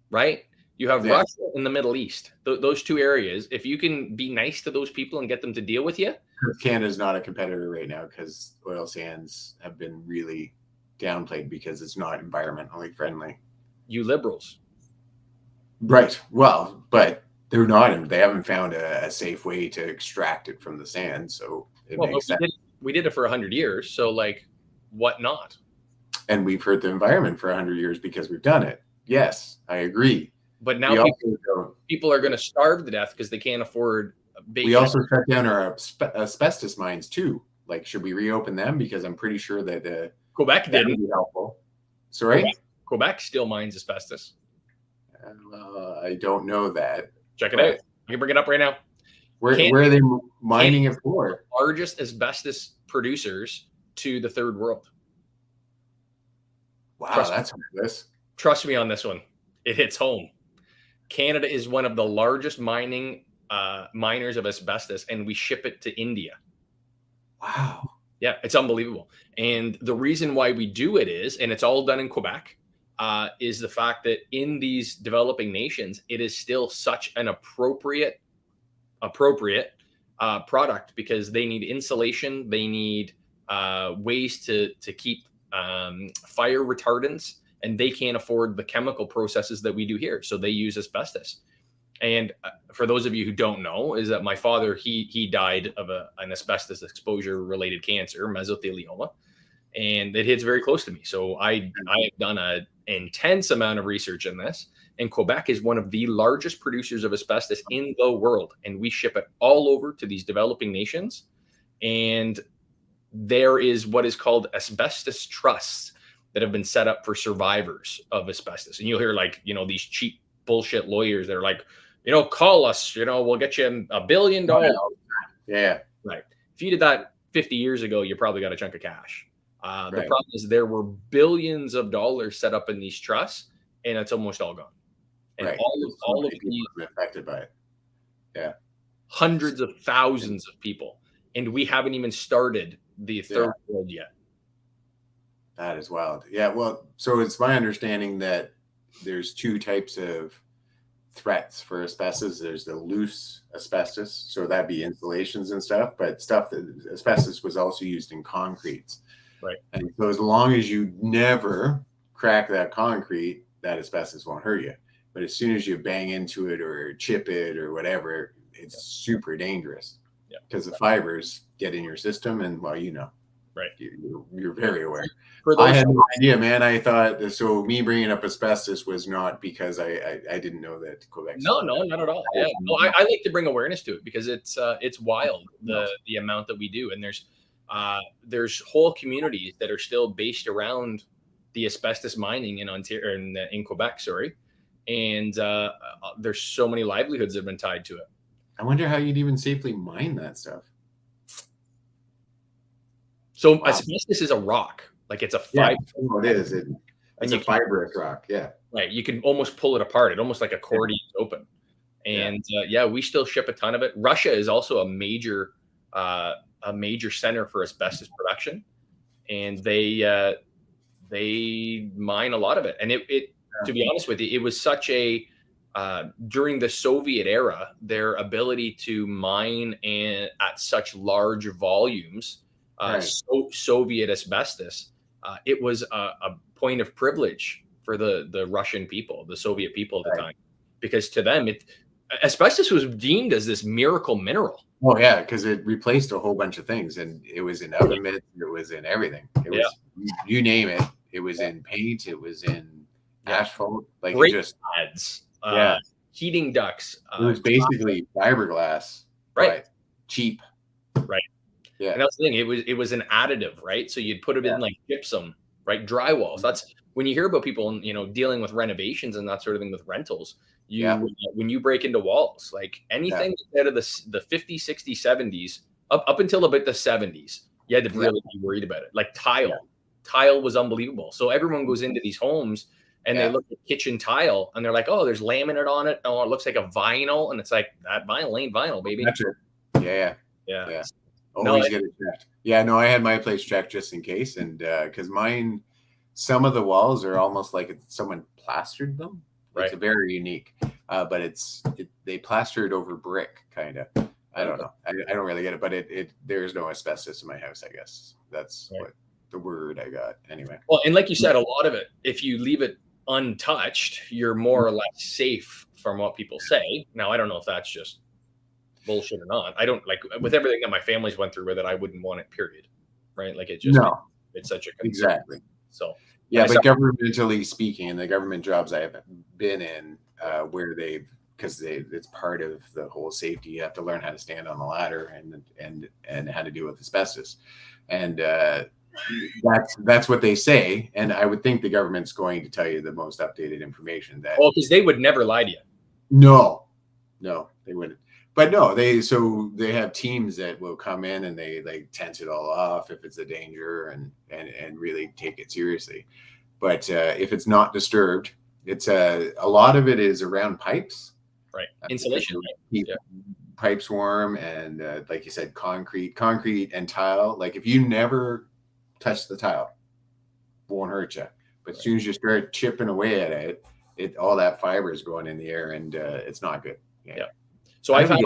right? You have Russia and the Middle East. Those two areas. If you can be nice to those people and get them to deal with you. Canada's not a competitor right now because oil sands have been really downplayed because it's not environmentally friendly. You liberals. Right. Well, but they're not. They haven't found a safe way to extract it from the sand. So it makes sense. We did it for 100 years. So like, what not? And we've hurt the environment for 100 years because we've done it. Yes, I agree. But now people are going to starve to death because they can't afford bacon. We also shut down our asbestos mines too. Like, should we reopen them? Because I'm pretty sure that Quebec didn't. Be helpful. Sorry? Quebec still mines asbestos. I don't know that. Check it out. You can bring it up right now. Where are they mining it for? Largest asbestos producers to the third world. Wow, that's horrendous. Trust me on this one. It hits home. Canada is one of the largest miners of asbestos, and we ship it to India. Wow. Yeah, it's unbelievable. And the reason why we do it is, and it's all done in Quebec, is the fact that in these developing nations, it is still such an appropriate product because they need insulation, they need ways to keep fire retardants, and they can't afford the chemical processes that we do here. So they use asbestos. And for those of you who don't know, is that my father, he died of an asbestos exposure related cancer, mesothelioma, and it hits very close to me. So I have done an intense amount of research in this, and Quebec is one of the largest producers of asbestos in the world, and we ship it all over to these developing nations. And there is what is called asbestos trusts that have been set up for survivors of asbestos. And you'll hear like, these cheap bullshit lawyers that are like, call us, we'll get you $1 billion. Yeah. Right. If you did that 50 years ago, you probably got a chunk of cash. The problem is there were billions of dollars set up in these trusts, and it's almost all gone. And all of these affected by it. Yeah. Hundreds of thousands of people. And we haven't even started the third world yet. That is wild. Yeah. Well, so it's my understanding that there's two types of threats for asbestos. There's the loose asbestos, so that'd be insulations and stuff, but asbestos was also used in concretes. Right. And so as long as you never crack that concrete, that asbestos won't hurt you. But as soon as you bang into it or chip it or whatever, it's super dangerous. Yeah. Because the fibers get in your system, and right, you're very aware. I had no idea, man. I thought so. Me bringing up asbestos was not because I didn't know that Quebec. No, not at all. Yeah, no, I like to bring awareness to it because it's wild the amount that we do, and there's whole communities that are still based around the asbestos mining in Ontario, in Quebec, sorry, and there's so many livelihoods that have been tied to it. I wonder how you'd even safely mine that stuff. So asbestos is a rock. Like it's a fiber. Yeah, it is. It's a fibrous rock. Yeah. Right. You can almost pull it apart. It almost like accordions open. And we still ship a ton of it. Russia is also a major center for asbestos production, and they mine a lot of it. And it to be honest with you, it was such a during the Soviet era, their ability to mine at such large volumes. Soviet asbestos, it was a point of privilege for the Russian people, the Soviet people at the time. because to them, asbestos was deemed as this miracle mineral. Oh yeah, because it replaced a whole bunch of things, and it was in oven mitts, it was in everything. It was you name it. It was in paint. It was in asphalt. Like brake it just pads, yeah. heating ducts. It was basically fiberglass, right? Cheap, right? Yeah, and that's the thing. It was an additive, right? So you'd put it in like gypsum, right? Drywalls. That's when you hear about people, dealing with renovations and that sort of thing with rentals. When you break into walls, like anything out of the 50s, 60s, 70s, up until about the 70s, you had to really be worried about it. Like tile was unbelievable. So everyone goes into these homes and they look at kitchen tile and they're like, oh, there's laminate on it. Oh, it looks like a vinyl. And it's like, that vinyl ain't vinyl, baby. That's it. Yeah. Always get it checked. Yeah, no, I had my place checked just in case. And because mine, some of the walls are almost like someone plastered them. It's very unique, but they plastered over brick, kind of. I don't know. I don't really get it, but there's no asbestos in my house. I guess that's what the word I got. Anyway. Well, and like you said, a lot of it, if you leave it untouched, you're more or less safe from what people say. Now, I don't know if that's just bullshit or not. I don't like with everything that my family's went through with it. I wouldn't want it. Period. Right? Like it's such a concern. Exactly. So. Yeah, but governmentally speaking, the government jobs I have been in, where it's part of the whole safety. You have to learn how to stand on the ladder and how to deal with asbestos, and that's what they say. And I would think the government's going to tell you the most updated information. Because they would never lie to you. No, they wouldn't. But no, they have teams that will come in and they like tent it all off if it's a danger and really take it seriously. But if it's not disturbed, it's a lot of it is around pipes, right? Insulation, keep pipes warm, and like you said, concrete and tile. Like if you never touch the tile, won't hurt you. But as soon as you start chipping away at it, all that fiber is going in the air, and it's not good. Yeah. So I've had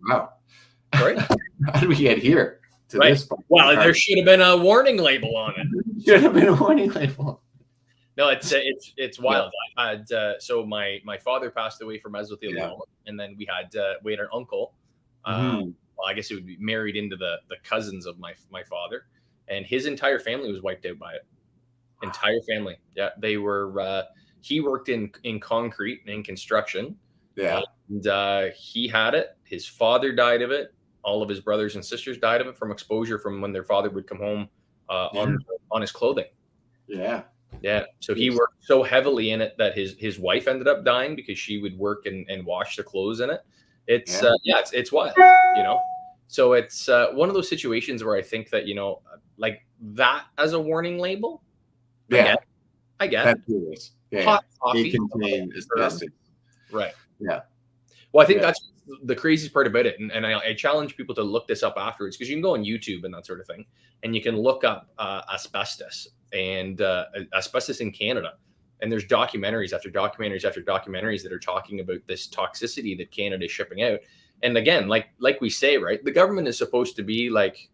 wow. Right? How did we get here to this point? Well, there should have been a warning label on it. Should have been a warning label. No, it's wild. I had so my father passed away from mesothelioma, and then we had an uncle. Well, I guess it would be married into the cousins of my father, and his entire family was wiped out by it. Entire family. Yeah, they were. He worked in concrete and in construction. Yeah. And he had it. His father died of it. All of his brothers and sisters died of it from exposure from when their father would come home on his clothing. Yeah. Yeah. So he worked so heavily in it that his wife ended up dying because she would work and wash the clothes in it. It's it's wild, So it's one of those situations where I think that, like that as a warning label. Yeah. I get it. Yeah. Hot coffee. It contains asbestos. Right. Yeah. Well, I think that's the craziest part about it. And I challenge people to look this up afterwards, because you can go on YouTube and that sort of thing, and you can look up asbestos and asbestos in Canada. And there's documentaries after documentaries after documentaries that are talking about this toxicity that Canada is shipping out. And again, like we say, right, the government is supposed to be like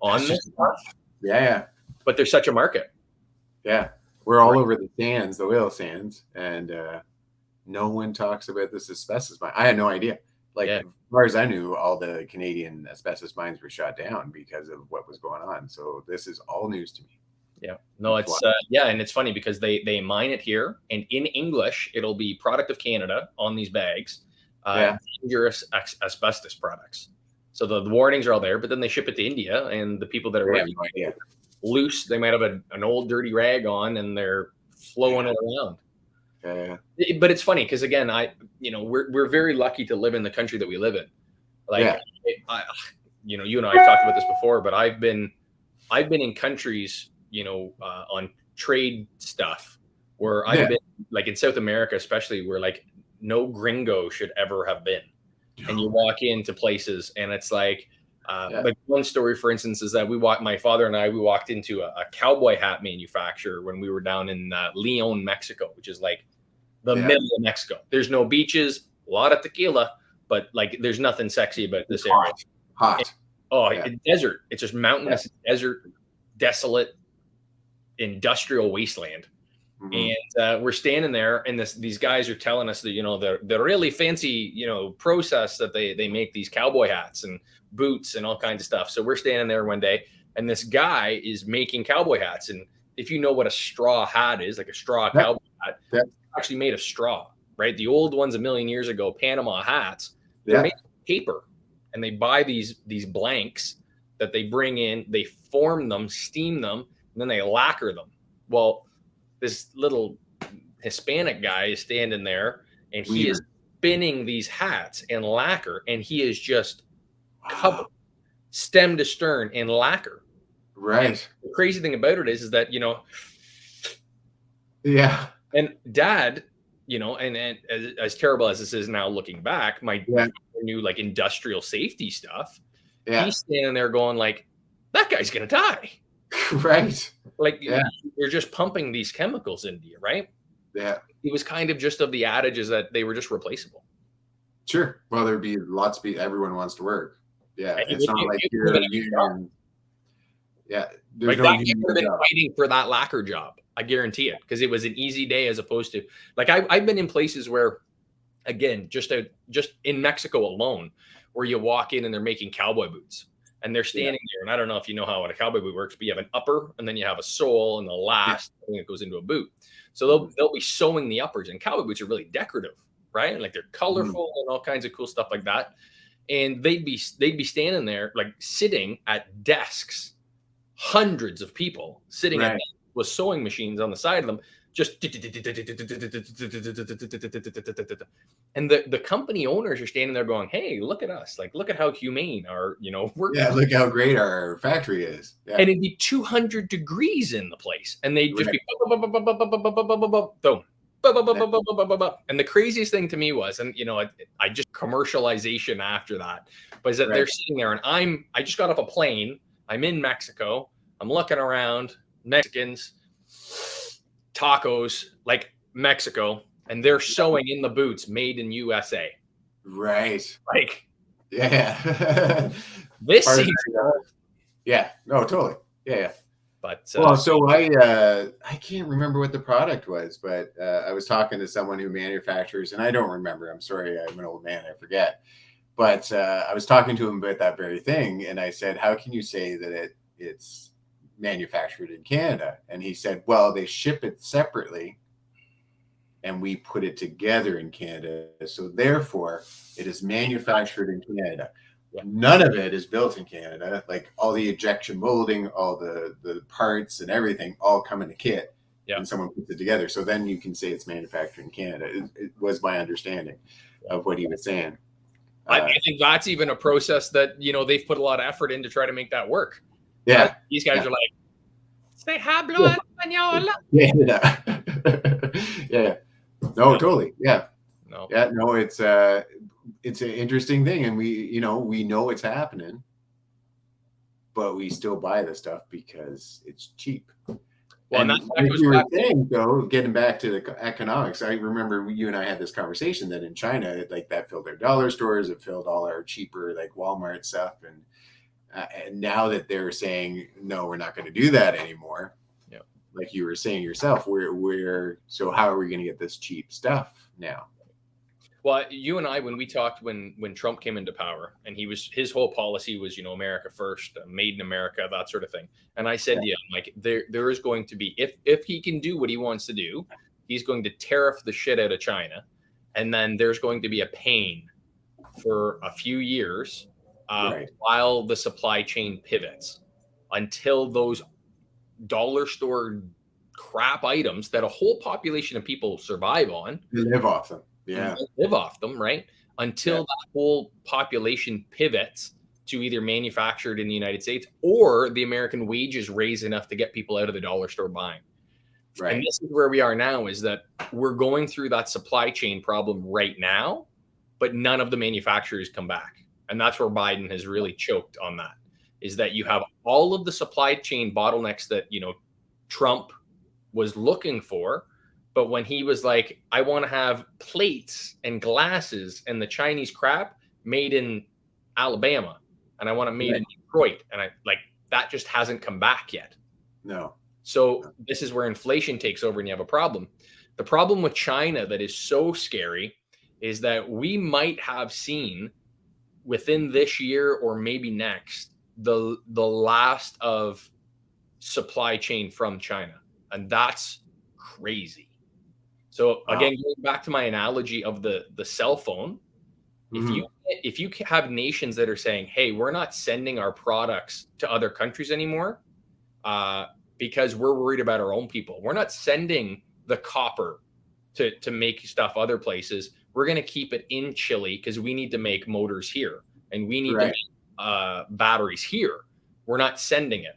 on this stuff. Yeah. But there's such a market. Yeah. We're all over the sands, the oil sands, and no one talks about this asbestos mine. I had no idea. Like, as far as I knew, all the Canadian asbestos mines were shut down because of what was going on. So this is all news to me. Yeah. No, it's and it's funny because they mine it here, and in English it'll be product of Canada on these bags. Dangerous asbestos products. So the warnings are all there, but then they ship it to India, and the people that are loose, they might have an old dirty rag on, and they're flowing it around. But it's funny because again, we're very lucky to live in the country that we live in. Like, you and I have talked about this before, but I've been in countries, on trade stuff where I've been, like in South America, especially, where like no gringo should ever have been. And you walk into places and it's like one story, for instance, is that my father and I walked into a cowboy hat manufacturer when we were down in Leon, Mexico, which is like the middle of Mexico. There's no beaches, a lot of tequila, but like there's nothing sexy about this area. Hot. Desert. It's just mountainous, desert, desolate, industrial wasteland. Mhm. And we're standing there, and these guys are telling us that the really fancy process that they make these cowboy hats and boots and all kinds of stuff. So we're standing there one day, and this guy is making cowboy hats. And if you know what a straw hat is, like a straw Yep. cowboy hat, Yep. it's actually made of straw, right? The old ones a million years ago, Panama hats, they're Yeah. made of paper, and they buy these blanks that they bring in, they form them, steam them, and then they lacquer them. Well, this little Hispanic guy is standing there, and he is Weird. spinning these hats in lacquer, and he is just covered Wow. stem to stern in lacquer. And Right. the crazy thing about it is that Yeah. and dad, and as terrible as this is now looking back, my Yeah. new like industrial safety stuff, Yeah. he's standing there going like, that guy's gonna die. Right. Like Yeah. you're just pumping these chemicals into you, right? Yeah. It was kind of just of the adage is that they were just replaceable. Sure. Well, there'd be lots of people. Everyone wants to work. Yeah. And It's not like it you're would've a been a good job. union. Yeah. There's Like no that guy would have union been job. waiting for that lacquer job. I guarantee it, because it was an easy day as opposed to like I've been in places where, again, just in Mexico alone, where you walk in and they're making cowboy boots, and they're Yeah. standing there. And I don't know if you know how a cowboy boot works, but you have an upper, and then you have a sole, and the last thing that goes into a boot. So they'll be sewing the uppers, and cowboy boots are really decorative, right? Like they're colorful and all kinds of cool stuff like that. And they'd be standing there like sitting at desks, hundreds of people sitting at Right. desks with sewing machines on the side of them, just and the company owners are standing there going, hey, look at us, like look at how humane our work. Yeah. Look how great our factory is. Yeah. And it'd be 200 degrees in the place, and they'd just Right. be boom. And the craziest thing to me was, and I just commercialization after that, but is that they're Right. sitting there, and I just got off a plane. I'm in Mexico. I'm looking around, Mexicans, tacos, like Mexico, and they're sewing in the boots, made in USA. Right. Like Yeah. this Part of seems, that, yeah. No, totally. Yeah. Yeah. but Well, so I can't remember what the product was, but I was talking to someone who manufactures, and I don't remember. I'm sorry, I'm an old man, I forget. But I was talking to him about that very thing, and I said, "How can you say that it's manufactured in Canada?" And he said, "Well, they ship it separately, and we put it together in Canada, so therefore it is manufactured in Canada. Yeah. None of it is built in Canada. Like all the injection molding, all the parts and everything all come in a kit, Yeah. and someone puts it together. So then you can say it's manufactured in Canada." It was my understanding of what he was saying. I think that's even a process that they've put a lot of effort in to try to make that work. Yeah. These guys Yeah. are like, "Se hablo español." Yeah. Yeah. No, totally. Yeah. No. Yeah. No, it's an interesting thing, and we know it's happening, but we still buy the stuff because it's cheap. Well, And that like goes you were back. saying, though, getting back to the economics, I remember you and I had this conversation that in China, like that filled their dollar stores, it filled all our cheaper like Walmart stuff, and now that they're saying no, we're not going to do that anymore. Yeah. Like you were saying yourself, so how are we going to get this cheap stuff now? Well, you and I, when we talked when Trump came into power, and his whole policy was America first, made in America, that sort of thing. And I said, yeah, like there is going to be, if he can do what he wants to do, he's going to tariff the shit out of China, and then there's going to be a pain for a few years Right. while the supply chain pivots, until those dollar store crap items that a whole population of people survive on, You live off them. Yeah. live off them, right? Until that whole population pivots to either manufactured in the United States, or the American wages raise enough to get people out of the dollar store buying. Right. And this is where we are now, is that we're going through that supply chain problem right now, but none of the manufacturers come back. And that's where Biden has really choked on that, is that you have all of the supply chain bottlenecks that, Trump was looking for. But when he was like, I want to have plates and glasses and the Chinese crap made in Alabama, and I want it made in Detroit, and that just hasn't come back yet. No. So this is where inflation takes over and you have a problem. The problem with China that is so scary is that we might have seen within this year or maybe next the last of supply chain from China. And that's crazy. So Wow. again, going back to my analogy of the cell phone, if you have nations that are saying, "Hey, we're not sending our products to other countries anymore because we're worried about our own people. We're not sending the copper to make stuff other places. We're going to keep it in Chile because we need to make motors here and we need to make batteries here. We're not sending it."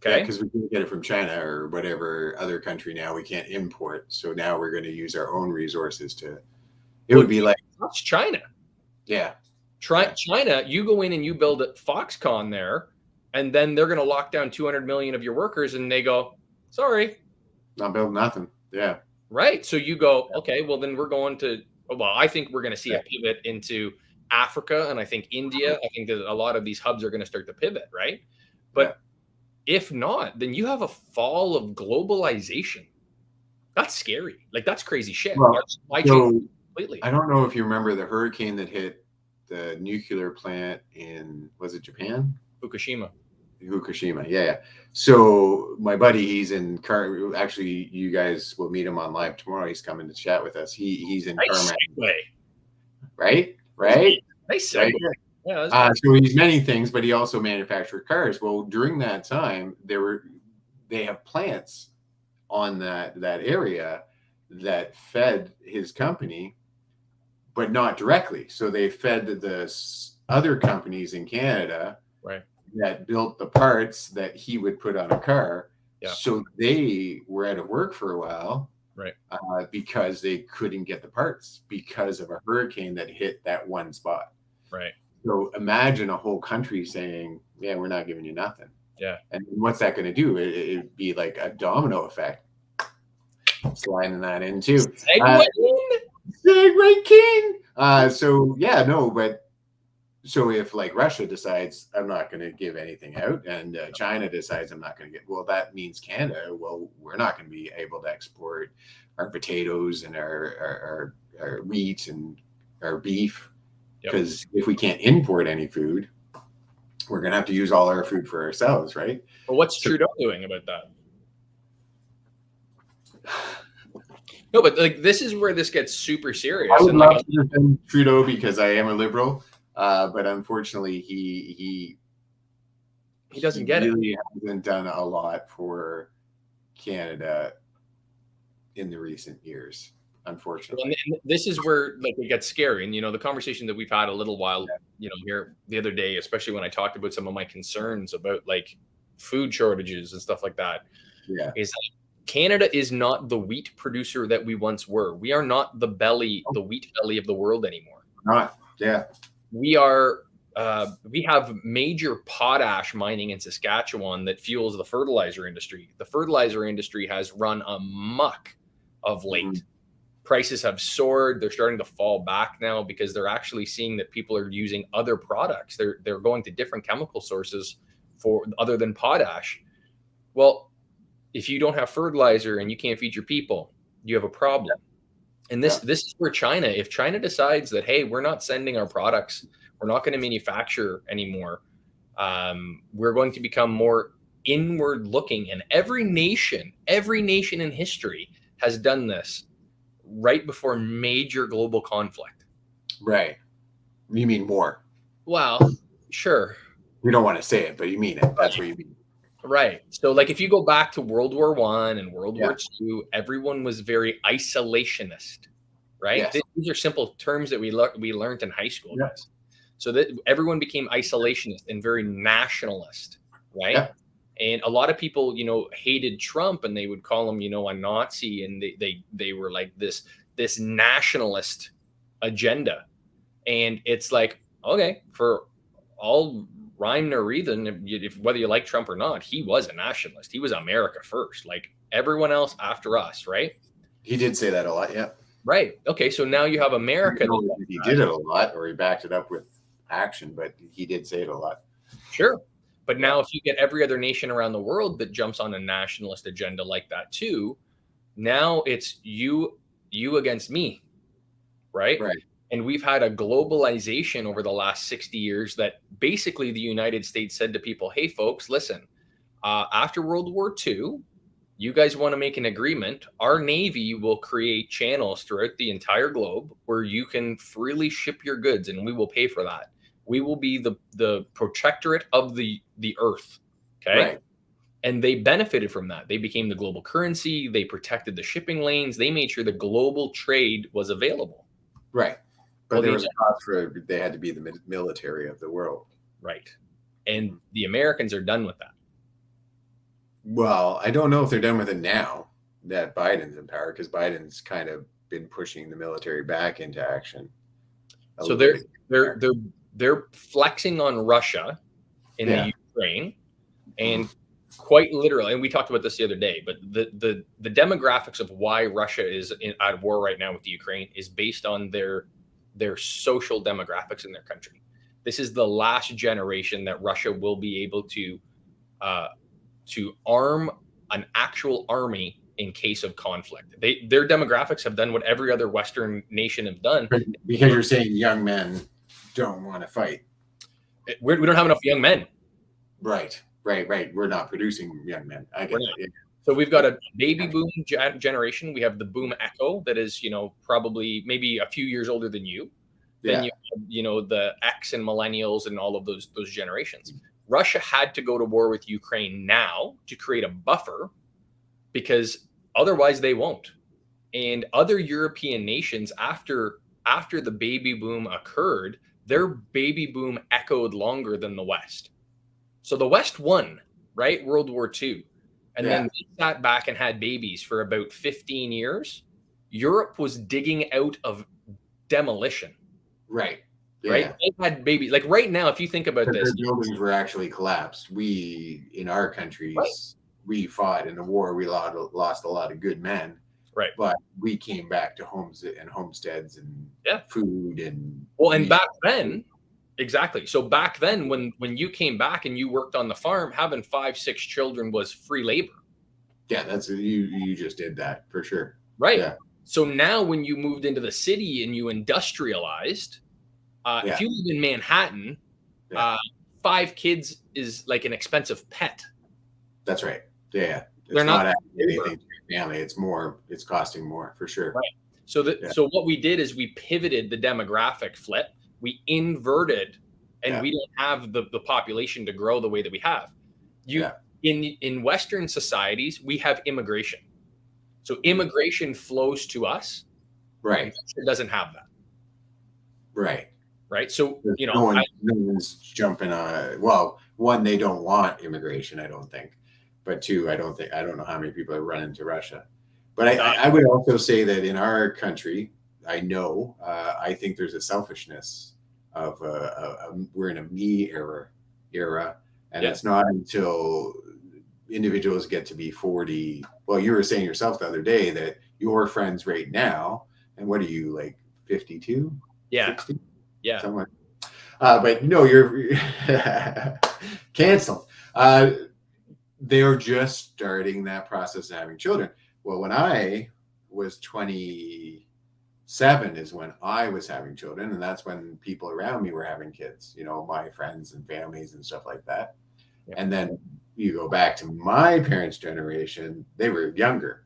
Yeah, Okay. because we can get it from China or whatever other country now. We can't import. So now we're going to use our own resources to. It would be like. That's China. Yeah. China, you go in and you build at Foxconn there, and then they're going to lock down 200 million of your workers, and they go, "Sorry, not building nothing." Yeah. Right. So you go, okay, well, then we're going to, well, I think we're going to see a pivot into Africa, and I think India. I think that a lot of these hubs are going to start to pivot, right? But if not, then you have a fall of globalization. That's scary. Like, that's crazy shit. Well, completely. I don't know if you remember the hurricane that hit the nuclear plant in, was it Japan? Fukushima. Yeah. So my buddy, he's in actually, you guys will meet him on live tomorrow. He's coming to chat with us. He's in Carmack. Right? Nice segue. Yeah, so he's many things, but he also manufactured cars. Well, during that time, they have plants on that area that fed his company, but not directly. So they fed the other companies in Canada, right, that built the parts that he would put on a car. Yeah. So they were out of work for a while, right, because they couldn't get the parts because of a hurricane that hit that one spot. Right. So imagine a whole country saying, "Yeah, we're not giving you nothing." Yeah. And what's that going to do? It'd be like a domino effect. Sliding that in too. Segue king. So if like Russia decides I'm not going to give anything out, and China decides I'm not going to well, that means Canada, well, we're not going to be able to export our potatoes and our wheat and our beef, because if we can't import any food, we're going to have to use all our food for ourselves, right? But what's Trudeau doing about that? No, but like, this is where this gets super serious. I would love to defend Trudeau because I am a liberal, but unfortunately, he doesn't get really it. Hasn't done a lot for Canada in the recent years, unfortunately. And this is where like it gets scary. And the conversation that we've had a little while, here the other day, especially when I talked about some of my concerns about like food shortages and stuff like that, is that Canada is not the wheat producer that we once were. We are not the wheat belly of the world anymore. We are. We have major potash mining in Saskatchewan that fuels the fertilizer industry. The fertilizer industry has run amok of late. Prices have soared. They're starting to fall back now because they're actually seeing that people are using other products. They're going to different chemical sources for other than potash. Well, if you don't have fertilizer and you can't feed your people, you have a problem. And this is where China, if China decides that, hey, we're not sending our products, we're not going to manufacture anymore, we're going to become more inward looking. And every nation in history has done this right before major global conflict. Right. You mean war? Well, sure. We don't want to say it, but you mean it. That's what you mean. Right. So like if you go back to World War I and World War II, everyone was very isolationist, right? Yes. These are simple terms that we learned in high school, guys. So that everyone became isolationist and very nationalist, right? Yeah. And a lot of people, hated Trump, and they would call him, a Nazi, and they were like this nationalist agenda. And it's like, okay, for all rhyme nor reason, if whether you like Trump or not, he was a nationalist. He was America first, like everyone else after us, right? He did say that a lot, yeah. Right. Okay, so now you have America. He did it a lot, or he backed it up with action, but he did say it a lot. Sure. But now if you get every other nation around the world that jumps on a nationalist agenda like that too, now it's you against me, right? Right. And we've had a globalization over the last 60 years that basically the United States said to people, hey, folks, listen, after World War II, you guys want to make an agreement. Our Navy will create channels throughout the entire globe where you can freely ship your goods, and we will pay for that. We will be the protectorate of the earth. Okay. Right. And they benefited from that. They became the global currency. They protected the shipping lanes. They made sure the global trade was available. Right. But Well, there was a cost for they had to be the military of the world. right. And the Americans are done with that. Well, I don't know if they're done with it now that Biden's in power, because Biden's kind of been pushing the military back into action. So they're flexing on Russia in the Ukraine, and quite literally, and we talked about this the other day, but the demographics of why Russia is at war right now with the Ukraine is based on their social demographics in their country. This is the last generation that Russia will be able to arm an actual army in case of conflict. Their demographics have done what every other Western nation have done. Because you're saying young men don't want to fight. We don't have enough young men. Right. We're not producing young men. I get that. Yeah. So we've got a baby boom generation. We have the boom echo that is, probably maybe a few years older than you. Then you have, the X and millennials and all of those generations. Russia had to go to war with Ukraine now to create a buffer, because otherwise they won't. And other European nations, after the baby boom occurred, their baby boom echoed longer than the West. So the West won, right? World War II. And then they sat back and had babies for about 15 years. Europe was digging out of demolition. Right. Yeah. Right. They had babies. Like right now, if you think about this, the buildings were actually collapsed. We, in our countries, we fought in the war. We lost a lot of good men. Right. But we came back to homes and homesteads and food and back then, exactly. So back then, when you came back and you worked on the farm, having 5-6 children was free labor. Yeah, that's you just did that for sure. Right. Yeah. So now when you moved into the city and you industrialized, if you live in Manhattan, 5 kids is like an expensive pet. That's right. Yeah. They're not adding anything to your family. It's costing more for sure. Right. So what we did is we pivoted the demographic flip. We inverted, and we don't have the population to grow the way that we have. In Western societies, we have immigration. So immigration flows to us. Right. It doesn't have that. Right. Right. So, no one's jumping on. Well, one, they don't want immigration, I don't think. But 2, I don't know how many people are running to Russia. But I would also say that in our country, I think there's a selfishness of we're in a me era. And it's not until individuals get to be 40. Well, you were saying yourself the other day that your friends right now, and what are you, like 52? Yeah. 60? Yeah. Somewhere. But no, you're canceled. They're just starting that process of having children. Well, when I was 27 is when I was having children. And that's when people around me were having kids, my friends and families and stuff like that. Yeah. And then you go back to my parents' generation, they were younger,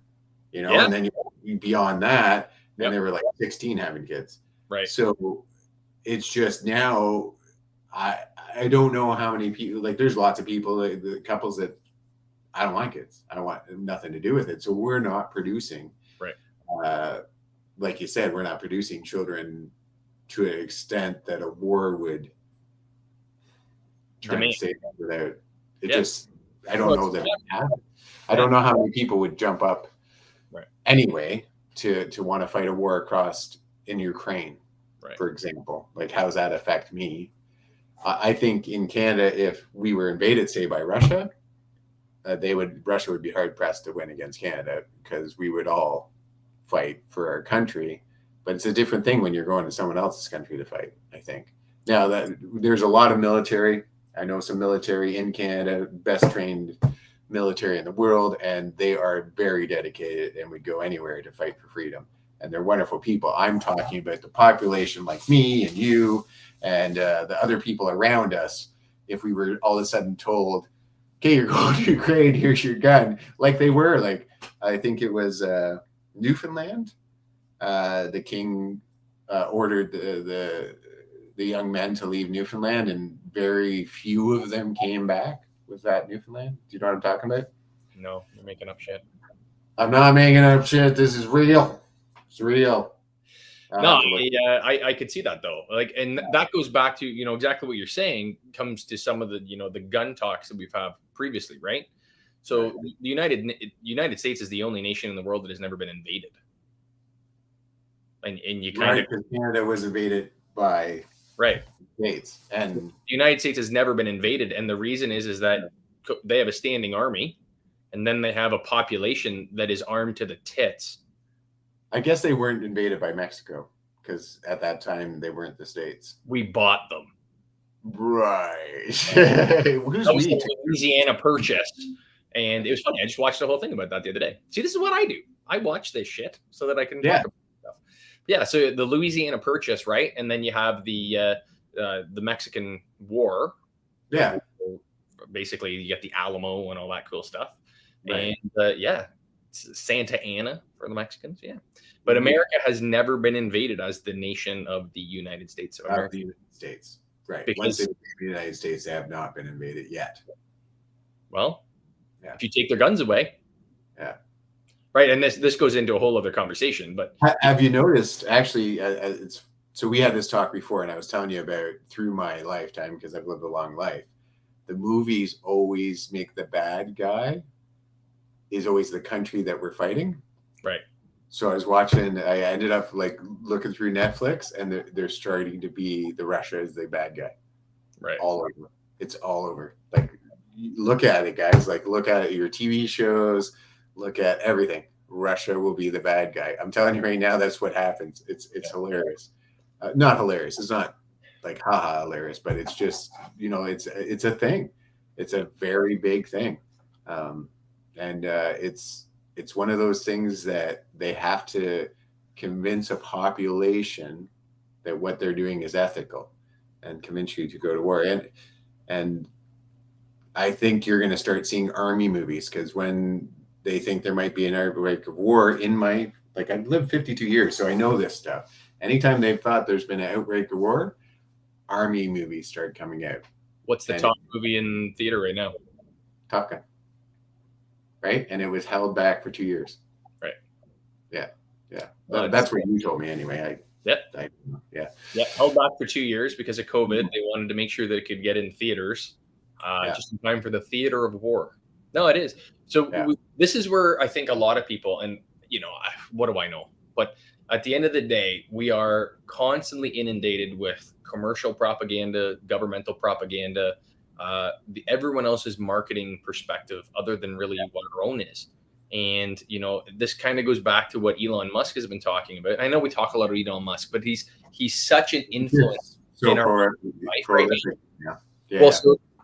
and then beyond that, then they were like 16 having kids. Right. So it's just now, I don't know how many people, like there's lots of people, the couples that I don't want kids. I don't want nothing to do with it. So we're not producing. Right. Like you said, we're not producing children to an extent that a war would try to save them without it. Just, I don't know that it happens. I don't know how many people would jump up anyway to want to fight a war across in Ukraine, for example. Like, how does that affect me? I think in Canada, if we were invaded, say, by Russia, Russia would be hard pressed to win against Canada, because we would all fight for our country. But it's a different thing when you're going to someone else's country to fight, I think. Now that there's a lot of military I know some military in Canada, best trained military in the world, and they are very dedicated and would go anywhere to fight for freedom. And they're wonderful people. I'm talking about the population like me and you and the other people around us. If we were all of a sudden told, okay, you're going to Ukraine, here's your gun, like they were, like, I think it was Newfoundland. The king ordered the young men to leave Newfoundland, and very few of them came back. Was that Newfoundland? Do you know what I'm talking about? No, you're making up shit. I'm not making up shit. This is real. It's real. No, I could see that though. Like, and that goes back to, exactly what you're saying, comes to some of the, the gun talks that we've had previously, right? So the United States is the only nation in the world that has never been invaded. And you kind of, Canada was invaded by states, and the United States has never been invaded, and the reason is that they have a standing army, and then they have a population that is armed to the tits. I guess they weren't invaded by Mexico, because at that time they weren't the states. We bought them, right? That was the Louisiana Purchase, and it was funny. I just watched the whole thing about that the other day. See, this is what I do. I watch this shit so that I can talk about stuff. Yeah, so the Louisiana Purchase, right? And then you have the Mexican War. Yeah. Basically, you get the Alamo and all that cool stuff. Right. And Santa Ana for the Mexicans. Yeah. But America has never been invaded as the nation of the United States of America. The United States. Right. Because once they invade the United States, they have not been invaded yet. Well, if you take their guns away. Yeah. Right, and this goes into a whole other conversation. But have you noticed? Actually, so we had this talk before, and I was telling you about through my lifetime, because I've lived a long life. The movies always make the bad guy is always the country that we're fighting. Right. So I was watching. I ended up like looking through Netflix, and they're starting to be the Russia is the bad guy. Right. All over. It's all over. Like, look at it, guys. Like, look at it, your TV shows. Look at everything. Russia will be the bad guy. I'm telling you right now, that's what happens. It's hilarious. Not hilarious. It's not like haha hilarious, but it's just, it's a thing. It's a very big thing, and it's one of those things that they have to convince a population that what they're doing is ethical, and convince you to go to war. And I think you're going to start seeing army movies, because when they think there might be an outbreak of war I've lived 52 years, so I know this stuff. Anytime they've thought there's been an outbreak of war, army movies start coming out. What's the top movie in theater right now? Top Gun. Right? And it was held back for 2 years. Right. Yeah. That's what you told me anyway. Held back for 2 years because of COVID. They wanted to make sure that it could get in theaters just in time for the theater of war. No, it is. So this is where I think a lot of people, and what do I know? But at the end of the day, we are constantly inundated with commercial propaganda, governmental propaganda, everyone else's marketing perspective other than really what our own is. And, this kind of goes back to what Elon Musk has been talking about. I know we talk a lot of Elon Musk, but he's such an influence in our life right now. Well,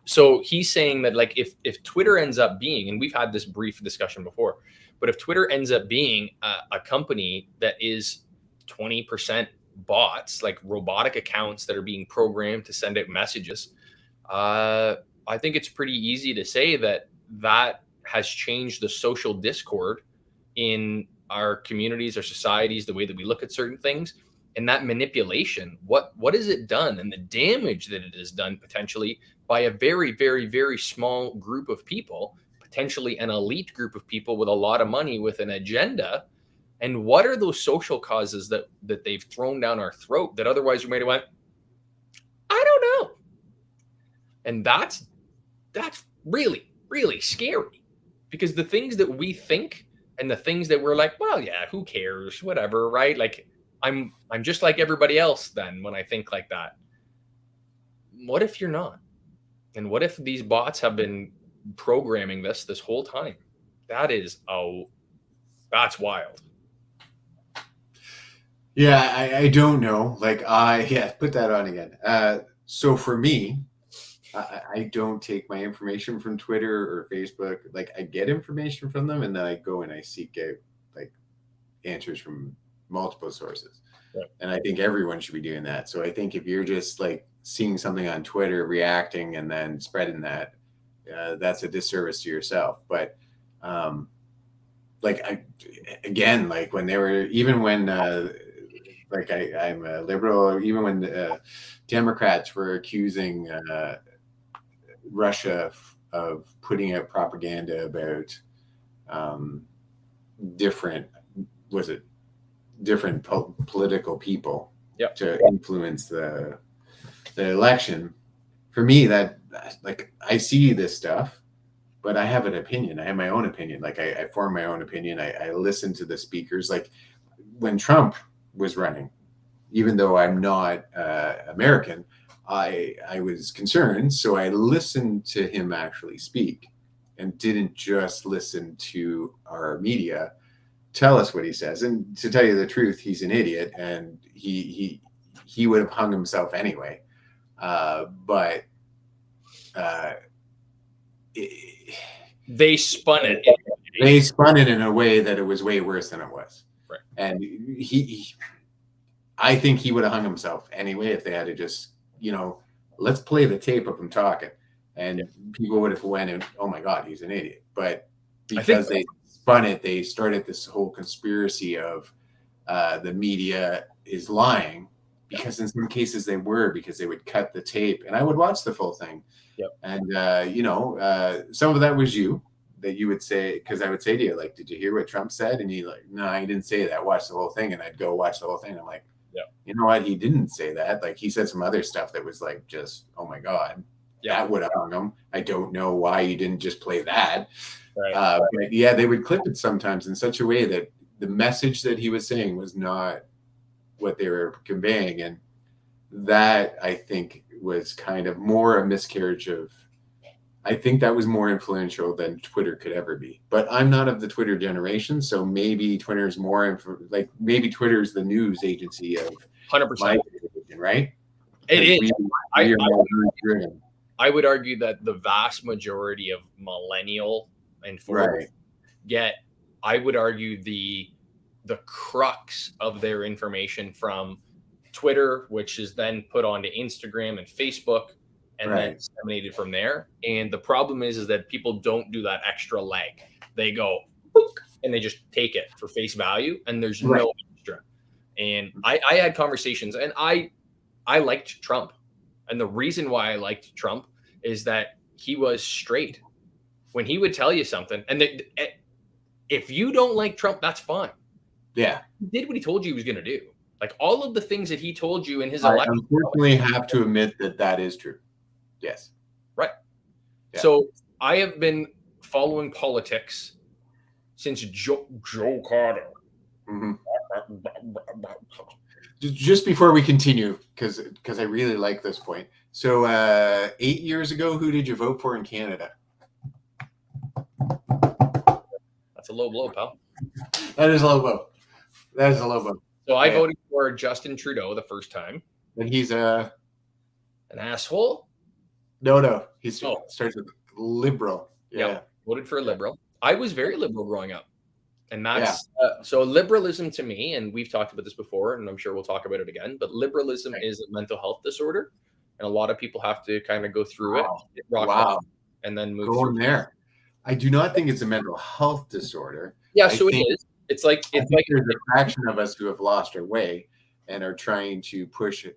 so he's saying that, like, if Twitter ends up being, and we've had this brief discussion before, but if Twitter ends up being a company that is 20% bots, like robotic accounts that are being programmed to send out messages, I think it's pretty easy to say that has changed the social discord in our communities, our societies, the way that we look at certain things. And that manipulation, what has it done, and the damage that it has done potentially by a very, very, very small group of people, potentially an elite group of people with a lot of money with an agenda. And what are those social causes that they've thrown down our throat that otherwise we might have went, I don't know. And that's really, really scary, because the things that we think and the things that we're like, well, yeah, who cares, whatever, right? Like, I'm just like everybody else then when I think like that. What if you're not? And what if these bots have been programming this whole time? That's wild. Yeah, I don't know. Like, put that on again. So for me, I don't take my information from Twitter or Facebook. Like I get information from them, and then I go and I seek out like answers from multiple sources. Right. And I think everyone should be doing that. So I think if you're just like seeing something on Twitter, reacting, and then spreading that, that's a disservice to yourself. But like again, like when they were, even when like I'm a liberal, even when Democrats were accusing Russia of putting out propaganda about different, was it different political people Yep. to influence the election. For me, that like I see this stuff, but I have an opinion. I have my own opinion. Like I form my own opinion. I listen to the speakers. Like when Trump was running, even though I'm not American, I was concerned. So I listened to him actually speak and didn't just listen to our media tell us what he says. And to tell you the truth, he's an idiot, and he would have hung himself anyway. But They spun it. They spun it in a way that it was way worse than it was. Right. And I think he would have hung himself anyway if they had to just, let's play the tape of him talking, and people would have went and, oh my God, he's an idiot. But because they spun it, they started this whole conspiracy of the media is lying, because in some cases they were, because they would cut the tape, and I would watch the full thing. Yep. And some of that was that you would say, because I would say to you, like, did you hear what Trump said? And you like, no, he didn't say that. Watch the whole thing. And I'd go watch the whole thing. And I'm like, yeah, you know what? He didn't say that. Like, he said some other stuff that was like, just, oh my God, that would have hung him. I don't know why you didn't just play that. Right. But yeah, they would clip it sometimes in such a way that the message that he was saying was not what they were conveying. And that, I think, was kind of more a miscarriage of, I think that was more influential than Twitter could ever be. But I'm not of the Twitter generation, so maybe Twitter is more maybe Twitter is the news agency of 100%, right? It is. I would argue that the vast majority of millennial and forward I would argue the crux of their information from Twitter, which is then put onto Instagram and Facebook, and then disseminated from there. And the problem is that people don't do that extra leg. They go and they just take it for face value, and there's no extra. And I had conversations, and I liked Trump. And the reason why I liked Trump is that he was straight. When he would tell you something, and if you don't like Trump, that's fine. Yeah. He did what he told you he was going to do. Like all of the things that he told you in his election. I unfortunately have to admit that is true. Yes. Right. Yeah. So I have been following politics since Joe Carter. Mm-hmm. Just before we continue, because I really like this point. So 8 years ago, who did you vote for in Canada? That's a low blow, pal. That is a low blow. So I voted for Justin Trudeau the first time. And he's an asshole? No. He starts with liberal. Yeah. Voted for a liberal. I was very liberal growing up. And that's so liberalism to me, and we've talked about this before, and I'm sure we'll talk about it again, but liberalism is a mental health disorder. And a lot of people have to kind of go through it, and then move through there. I do not think it's a mental health disorder. Yeah, so it is. It's like there's a fraction of us who have lost our way and are trying to push an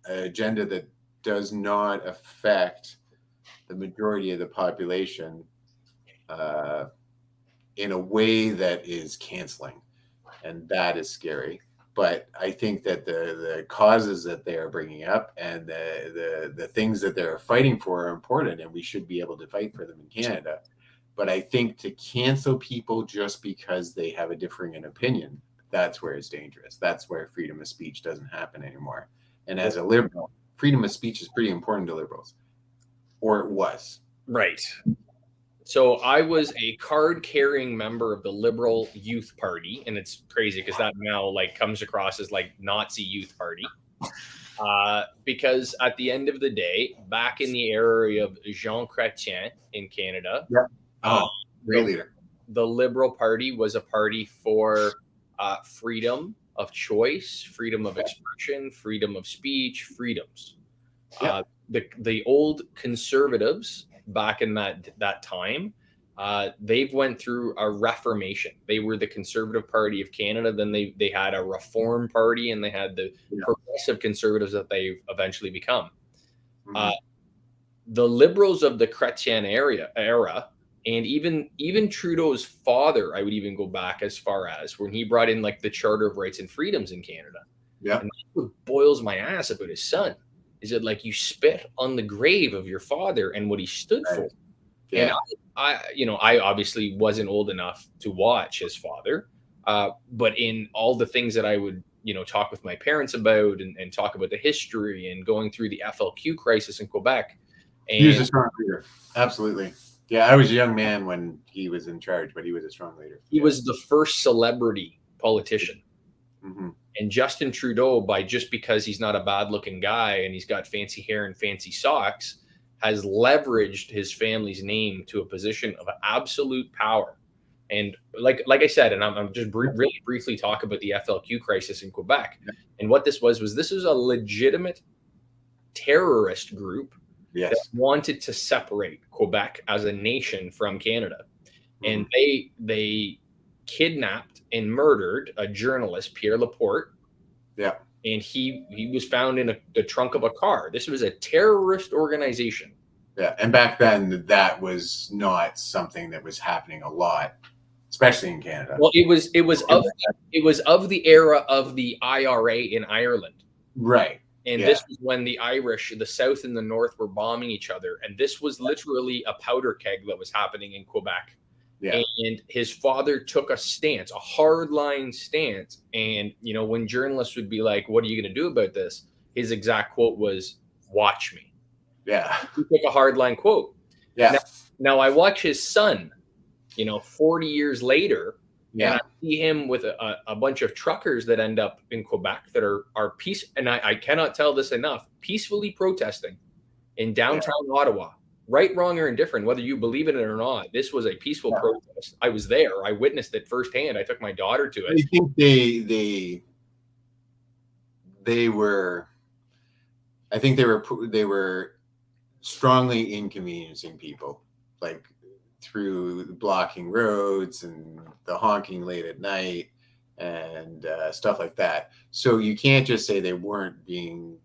agenda that does not affect the majority of the population in a way that is canceling, and that is scary. But I think that the causes that they are bringing up and the things that they're fighting for are important, and we should be able to fight for them in Canada. But I think to cancel people just because they have a differing opinion, that's where it's dangerous. That's where freedom of speech doesn't happen anymore. And as a liberal, freedom of speech is pretty important to liberals, or it was. Right. So I was a card-carrying member of the Liberal Youth Party, and it's crazy because that now like comes across as like Nazi Youth Party. Because at the end of the day, back in the era of Jean Chrétien in Canada, Yeah. uh, Oh, great the, leader. the Liberal Party was a party for freedom of choice, freedom of expression, freedom of speech, freedoms. Yeah. The old conservatives back in that time, they've went through a reformation. They were the Conservative Party of Canada. Then they had a Reform Party, and they had the Yeah. progressive conservatives that they've eventually become. Mhm. The Liberals of the Chrétien era, and even Trudeau's father, I would even go back as far as when he brought in like the Charter of Rights and Freedoms in Canada. Yeah. And that's what boils my ass about his son. Is it like you spit on the grave of your father and what he stood for? Right. And Yeah. I obviously wasn't old enough to watch his father, but in all the things that I would, talk with my parents about and talk about the history and going through the FLQ crisis in Quebec, He was a and strong leader. Absolutely. Yeah, I was a young man when he was in charge, but he was a strong leader. he Yeah. was the first celebrity politician. Mm-hmm. And Justin Trudeau, just because he's not a bad looking guy and he's got fancy hair and fancy socks, has leveraged his family's name to a position of absolute power. And like I said, and I'm just really briefly talk about the FLQ crisis in Quebec. Yeah. And what this was this was a legitimate terrorist group that Yes. wanted to separate Quebec as a nation from Canada. And they kidnapped and murdered a journalist, Pierre Laporte. Yeah. And he was found in the trunk of a car. This was a terrorist organization. Yeah. And back then, that was not something that was happening a lot, especially in Canada. Well, it was of the era of the IRA in Ireland. Right. And Yeah. this was when the Irish, the South and the North, were bombing each other. And this was literally a powder keg that was happening in Quebec. Yeah. And his father took a stance, a hardline stance. And, when journalists would be like, what are you going to do about this? His exact quote was, watch me. Yeah. He took a hardline quote. Yeah. Now I watch his son, 40 years later, Yeah. and I see him with a bunch of truckers that end up in Quebec that are peace. And I cannot tell this enough, peacefully protesting in downtown Ottawa. Right, wrong, or indifferent, whether you believe in it or not, this was a peaceful protest. I was there. I witnessed it firsthand. I took my daughter to it. I think they were. I think they were strongly inconveniencing people, like through blocking roads and the honking late at night and stuff like that. So you can't just say they weren't being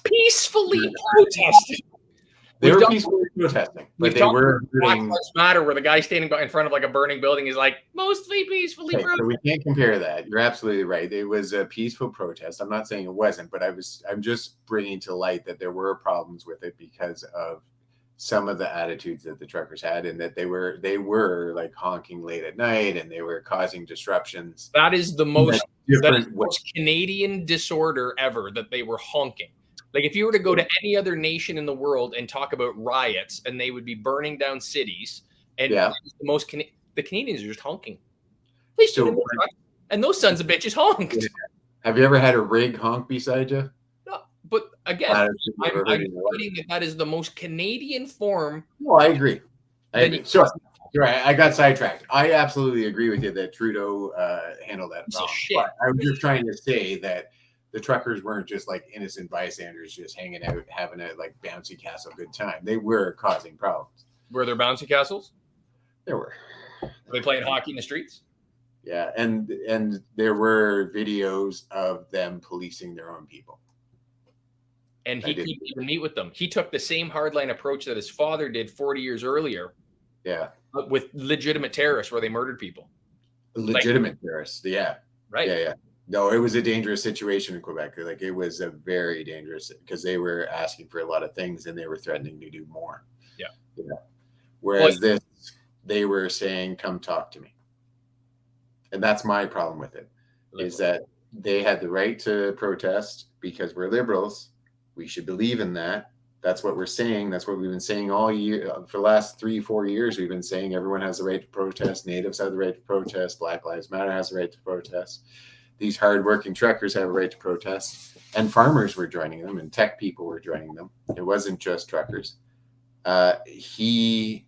peacefully protesting. They were peacefully protesting, but they were Black Lives Matter, where the guy standing in front of like a burning building is like mostly peacefully protesting. So we can't compare that. You're absolutely right. It was a peaceful protest. I'm not saying it wasn't, but I'm just bringing to light that there were problems with it because of some of the attitudes that the truckers had, and that they were like honking late at night and they were causing disruptions. That is the most Canadian disorder ever, that they were honking. Like if you were to go to any other nation in the world and talk about riots, and they would be burning down cities, and the Canadians are just honking. And those sons of bitches honked. Have you ever had a rig honk beside you? No, but again, I'm writing that is the most Canadian form. Well, I agree. Sure. I got sidetracked. I absolutely agree with you that Trudeau handled that wrong. But I was just trying to say that the truckers weren't just like innocent bystanders just hanging out, having a like bouncy castle good time. They were causing problems. Were there bouncy castles? There were. Were they playing hockey in the streets? Yeah, and there were videos of them policing their own people. And he couldn't even meet with them. He took the same hardline approach that his father did 40 years earlier. Yeah. With legitimate terrorists, where they murdered people. Legitimate terrorists, yeah. Right. Yeah. No, it was a dangerous situation in Quebec. Like it was a very dangerous, because they were asking for a lot of things and they were threatening to do more. Yeah. Whereas they were saying, "Come talk to me," and that's my problem with it. Is that they had the right to protest because we're liberals. We should believe in that. That's what we're saying. That's what we've been saying all year. For the last 3-4 years, we've been saying everyone has the right to protest. Natives have the right to protest. Black Lives Matter has the right to protest. these hardworking truckers have a right to protest, and farmers were joining them, and tech people were joining them. It wasn't just truckers. He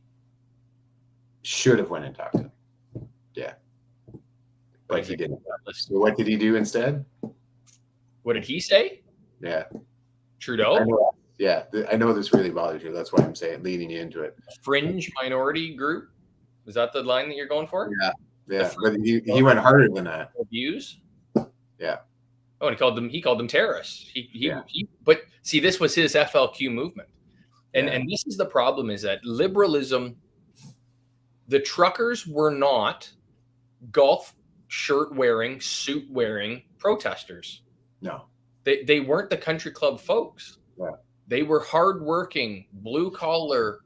should have went and talked to them. Yeah. But he didn't. So what did he do instead? What did he say? Yeah. Trudeau? I know this really bothers you. That's why I'm saying, leading you into it. Fringe minority group? Is that the line that you're going for? Yeah. But he went harder than that. Views? Yeah. Oh, and he called them terrorists. But see, this was his FLQ movement. And this is the problem, is that liberalism, the truckers were not golf shirt wearing, suit wearing protesters. No. They weren't the country club folks. Yeah. They were hardworking, blue collar.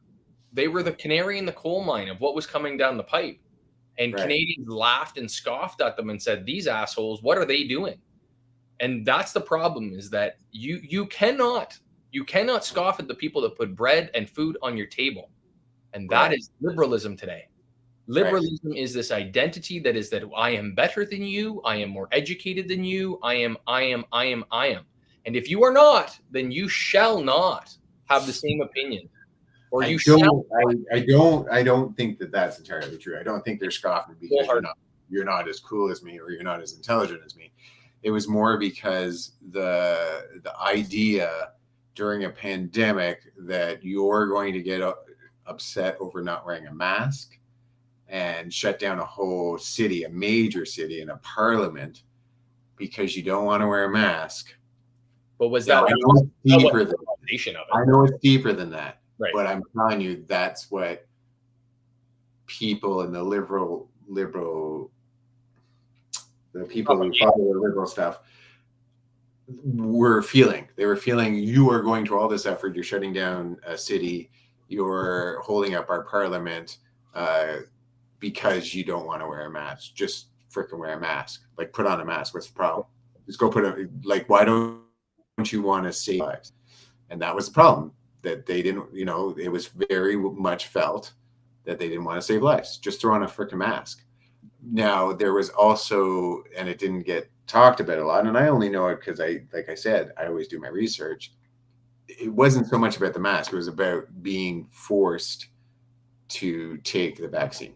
They were the canary in the coal mine of what was coming down the pipe. And Canadians laughed and scoffed at them and said, these assholes, what are they doing? And that's the problem, is that you cannot scoff at the people that put bread and food on your table. And that is liberalism today. Liberalism is this identity that is that I am better than you. I am more educated than you. I am. And if you are not, then you shall not have the same opinion. Or I don't think that that's entirely true. I don't think they're scoffing because you're not as cool as me, or you're not as intelligent as me. It was more because the idea during a pandemic that you're going to get upset over not wearing a mask and shut down a whole city, a major city, and a parliament because you don't want to wear a mask. But was that? I know it's deeper than that. Right. But I'm telling you, that's what people in the liberal, the people who follow the liberal stuff were feeling. They were feeling, you are going to all this effort. You're shutting down a city. You're holding up our parliament because you don't want to wear a mask. Just freaking wear a mask. Like, put on a mask. What's the problem? Just go why don't you want to save lives? And that was the problem. That they didn't, it was very much felt that they didn't want to save lives. Just throw on a freaking mask. Now, there was also, and it didn't get talked about a lot, and I only know it because like I said, I always do my research. It wasn't so much about the mask. It was about being forced to take the vaccine.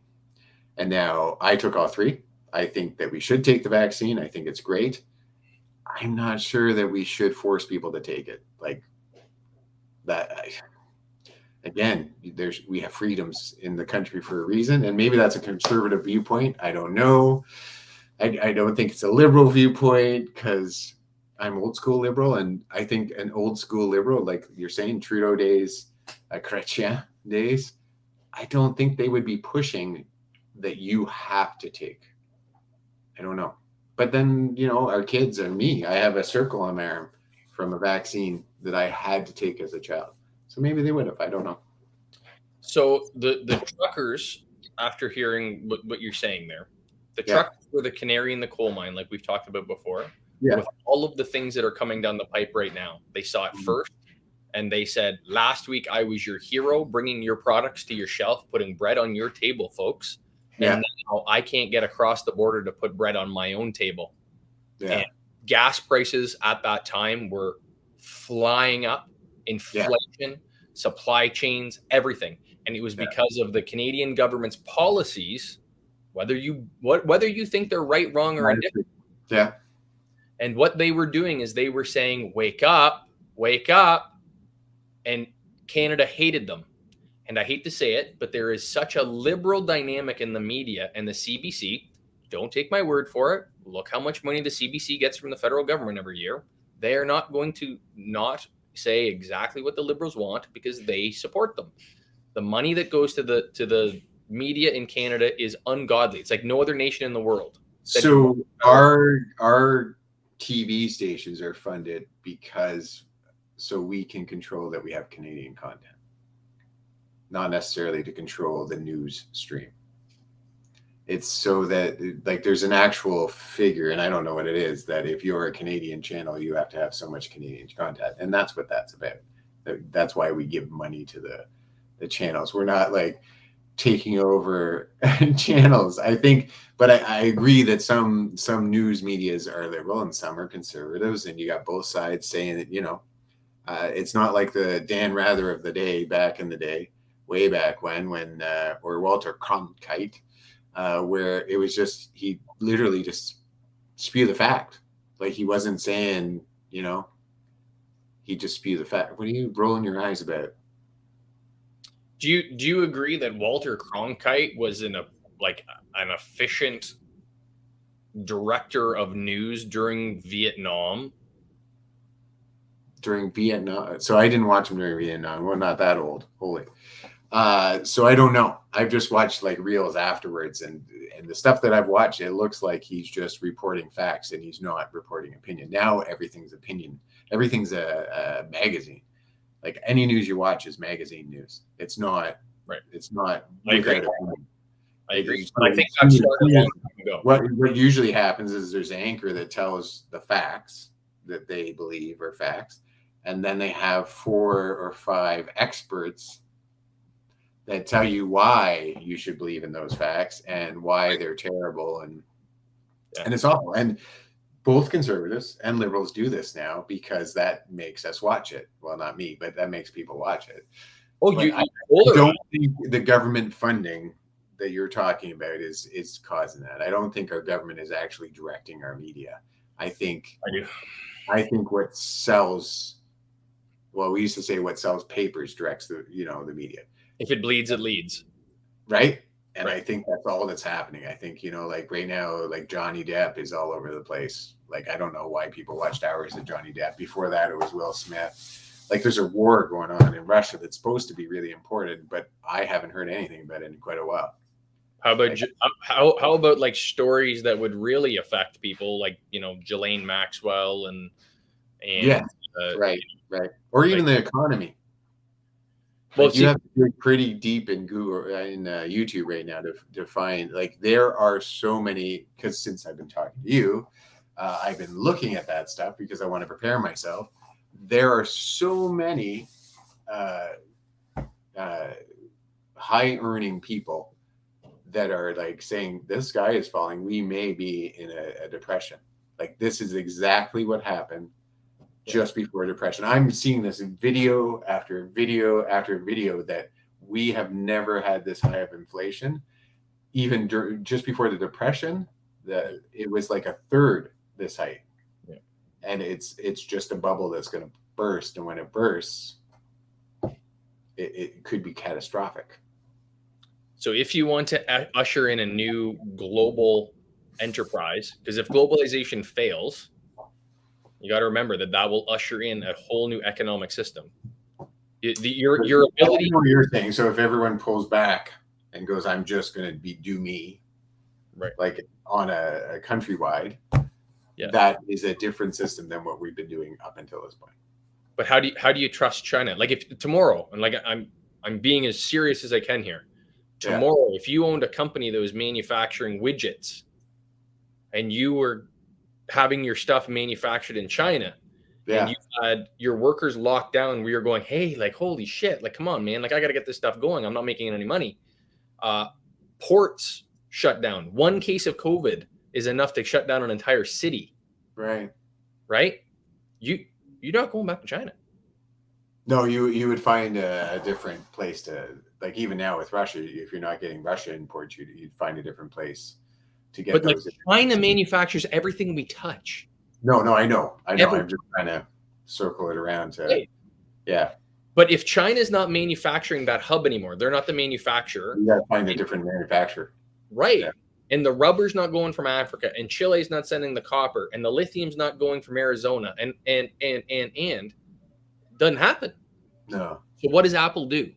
And now I took all three. I think that we should take the vaccine. I think it's great. I'm not sure that we should force people to take it. Like, that, again, we have freedoms in the country for a reason, and maybe that's a conservative viewpoint. I don't know. I don't think it's a liberal viewpoint because I'm old school liberal, and I think an old school liberal, like you're saying, Trudeau days, Chrétien days, I don't think they would be pushing that you have to take. I don't know. But then, our kids and me, I have a circle on my arm from a vaccine that I had to take as a child. So maybe they would have. I don't know. So the truckers, after hearing what you're saying there, the truckers were the canary in the coal mine, like we've talked about before. Yeah. With all of the things that are coming down the pipe right now. They saw it first, and they said, last week I was your hero, bringing your products to your shelf, putting bread on your table, folks. And now I can't get across the border to put bread on my own table. Yeah. And gas prices at that time were flying up, inflation, supply chains, everything. And it was because of the Canadian government's policies, whether you think they're right, wrong, or indifferent. Yeah. And what they were doing is they were saying, wake up. And Canada hated them. And I hate to say it, but there is such a liberal dynamic in the media and the CBC. Don't take my word for it. Look how much money the CBC gets from the federal government every year. They are not going to not say exactly what the Liberals want because they support them. The money that goes to the media in Canada is ungodly. It's like no other nation in the world. So our TV stations are funded so we can control that we have Canadian content, not necessarily to control the news stream. It's so that, like, there's an actual figure, and I don't know what it is, that if you're a Canadian channel, you have to have so much Canadian content. And that's what that's about. That's why we give money to the channels. We're not like, taking over channels. I think, but I agree that some news medias are liberal and some are conservatives, and you got both sides saying that, it's not like the Dan Rather of the day back in the day, way back when or Walter Cronkite, where it was just, he literally just spew the fact. Like, he wasn't saying, he just spew the fact. What are you rolling your eyes about? Do you agree that Walter Cronkite was an efficient director of news during Vietnam? During Vietnam, so I didn't watch him during Vietnam. We're not that old, holy. So I don't know. I've just watched like reels afterwards, and the stuff that I've watched, it looks like he's just reporting facts and he's not reporting opinion. Now everything's opinion. Everything's a magazine. Like, any news you watch is magazine news. It's not right. It's not. I agree. I agree. But I think that started a long time ago. What usually happens is there's an anchor that tells the facts that they believe are facts, and then they have 4 or 5 experts that tell you why you should believe in those facts and why they're terrible, and it's awful. And both conservatives and liberals do this now because that makes us watch it. Well, not me, but that makes people watch it. Oh, I don't think the government funding that you're talking about is causing that. I don't think our government is actually directing our media. I think what sells, well, we used to say what sells papers directs the media. If it bleeds, it leads. Right. And I think that's all that's happening. I think, like right now, like Johnny Depp is all over the place. Like, I don't know why people watched hours of Johnny Depp. Before that, it was Will Smith. Like, there's a war going on in Russia that's supposed to be really important, but I haven't heard anything about it in quite a while. How about how about like stories that would really affect people, like Ghislaine Maxwell and right, or even the economy. Well, you have to dig pretty deep in Google, in YouTube right now to find, like, there are so many, because since I've been talking to you, I've been looking at that stuff because I want to prepare myself. There are so many high earning people that are like saying the sky is falling. We may be in a depression. Like, this is exactly what happened just before depression. I'm seeing this in video after video after video that we have never had this high of inflation. Even just before the depression, it was like a third this height. Yeah. And it's just a bubble that's going to burst. And when it bursts, it could be catastrophic. So if you want to usher in a new global enterprise, because if globalization fails, you got to remember that will usher in a whole new economic system. Your ability. You're saying, so if everyone pulls back and goes, I'm just going to do me, right? Like on a countrywide, that is a different system than what we've been doing up until this point. But how do you trust China? Like, if tomorrow, and like I'm being as serious as I can here. Tomorrow, if you owned a company that was manufacturing widgets, and you were having your stuff manufactured in China, and you had your workers locked down, where you're going, hey, like, holy shit, like, come on, man, like, I got to get this stuff going. I'm not making any money. Ports shut down. One case of COVID is enough to shut down an entire city. Right. You're not going back to China. No, you would find a different place to, like, even now with Russia, if you're not getting Russia imports, you'd find a different place to get. But like, China manufactures everything we touch. No, I know. I'm just trying to circle it around to, But if China's not manufacturing that hub anymore, they're not the manufacturer. You got to find a different manufacturer. Right. Yeah. And the rubber's not going from Africa, and Chile's not sending the copper, and the lithium's not going from Arizona, and doesn't happen. No. So what does Apple do?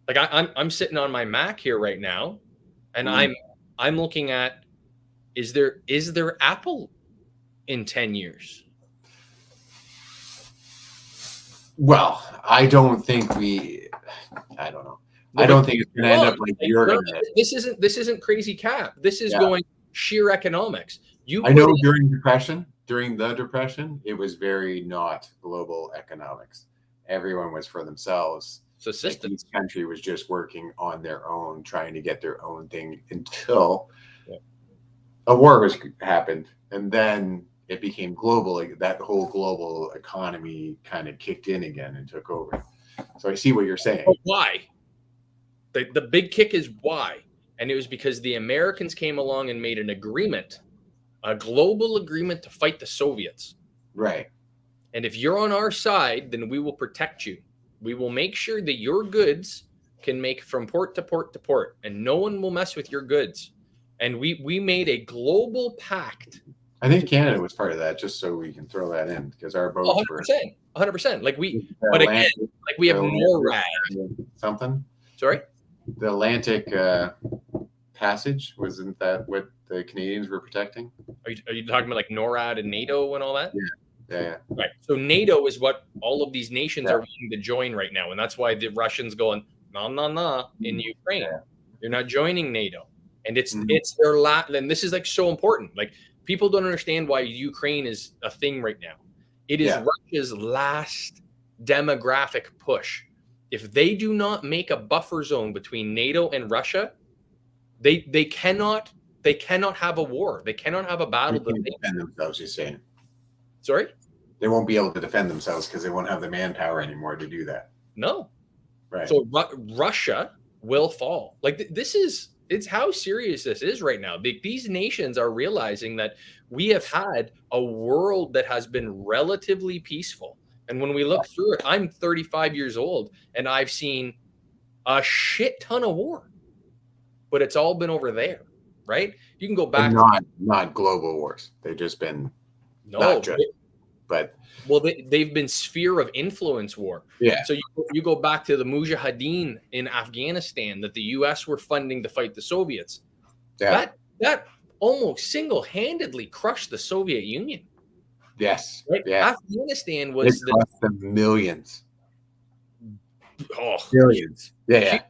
Like, I'm sitting on my Mac here right now, and I'm looking at, is there Apple in 10 years? Well, I don't think I don't know. I don't think it's going to end up like you're going to. This isn't crazy cap. This is going sheer economics. I know during the depression, it was very not global economics. Everyone was for themselves. It's Like assistance. each country was just working on their own, trying to get their own thing until a war was happened, and then it became global. Like that whole global economy kind of kicked in again and took over. So I see what you're saying. But why? The big kick is why. And it was because the Americans came along and made an agreement, a global agreement to fight the Soviets. Right. And if you're on our side, then we will protect you. We will make sure that your goods can make from port to port to port, and no one will mess with your goods. And we made a global pact. I think Canada was part of that, just so we can throw that in, because our boats 100%. 100%. Like we, were but again, like we have NORAD. Something. Sorry? The Atlantic Passage, wasn't that what the Canadians were protecting? Are you talking about like NORAD and NATO and all that? Yeah. Right. So NATO is what all of these nations are wanting to join right now. And that's why the Russians going, nah, in Ukraine. Yeah. You're not joining NATO. And it's their and this is like so important. Like people don't understand why Ukraine is a thing right now. It is Russia's last demographic push. If they do not make a buffer zone between NATO and Russia, they cannot have a war. They cannot have a battle. They can't defend themselves, you're saying. Sorry? They won't be able to defend themselves because they won't have the manpower anymore to do that. No. Right. So Russia will fall. Like it's how serious this is right now. These nations are realizing that we have had a world that has been relatively peaceful. And when we look through it, I'm 35 years old and I've seen a shit ton of war, but it's all been over there, right? You can go back. Not global wars. They've just been they've been sphere of influence war. Yeah. So you go back to the Mujahideen in Afghanistan that the U.S. were funding to fight the Soviets. Yeah. That almost single-handedly crushed the Soviet Union. Yes. Right? Yeah. Afghanistan was it cost them millions. Oh, millions. Yeah.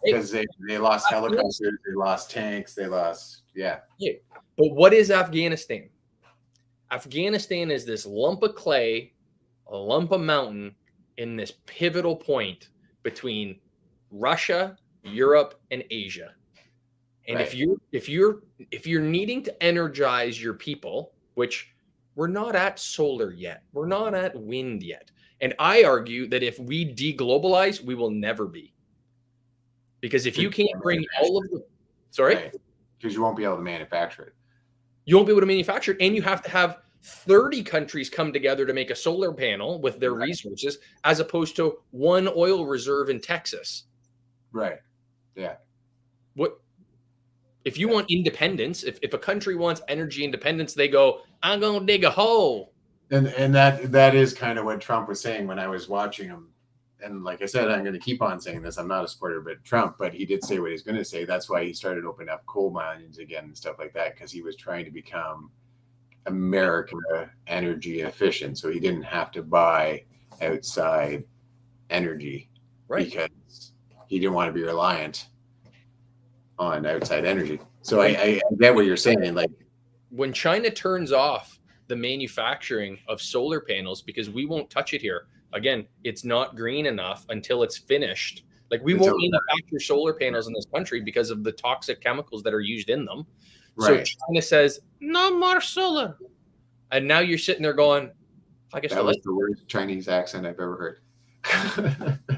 Because they lost helicopters, they lost tanks, they lost But what is Afghanistan? Afghanistan is this lump of clay, a lump of mountain in this pivotal point between Russia, Europe, and Asia. And if you're needing to energize your people, which we're not at solar yet, we're not at wind yet. And I argue that if we deglobalize, we will never be. Because if you can't bring all of the because you won't be able to manufacture it. You won't be able to manufacture it, and you have to have 30 countries come together to make a solar panel with their resources, as opposed to one oil reserve in Texas. Right. Yeah. What if you want independence? If a country wants energy independence, they go, "I'm gonna dig a hole." And that is kind of what Trump was saying when I was watching him. And like I said, I'm going to keep on saying this. I'm not a supporter of Trump, but he did say what he's going to say. That's why he started opening up coal mines again and stuff like that, because he was trying to become America energy efficient. So he didn't have to buy outside energy because he didn't want to be reliant on outside energy. So I get what you're saying. Like when China turns off the manufacturing of solar panels, because we won't touch it here. Again, it's not green enough until it's finished. Like we won't manufacture solar panels in this country because of the toxic chemicals that are used in them. Right. So China says, no more solar. And now you're sitting there going, I guess that was the worst Chinese accent I've ever heard.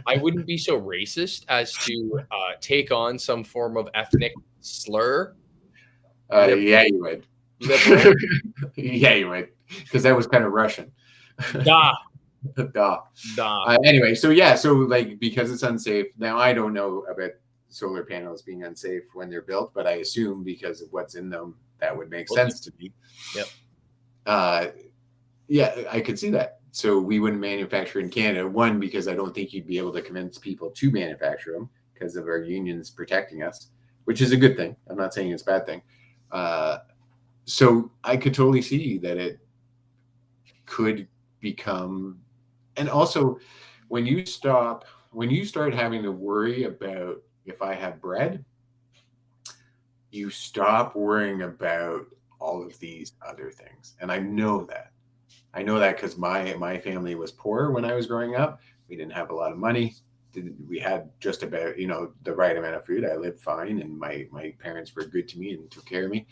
I wouldn't be so racist as to take on some form of ethnic slur. Yeah, you would. Yeah, you would. Because that was kind of Russian. Anyway, so like because it's unsafe now. I don't know about solar panels being unsafe when they're built, but I assume because of what's in them, that would make sense to me. Yep. I could see that. So we wouldn't manufacture in Canada. One, because I don't think you'd be able to convince people to manufacture them because of our unions protecting us, which is a good thing. I'm not saying it's a bad thing. So I could totally see that it could become. And also, when you start having to worry about if I have bread, you stop worrying about all of these other things. And I know that because my family was poor when I was growing up. We didn't have a lot of money. we had just about, the right amount of food. I lived fine, and my parents were good to me and took care of me.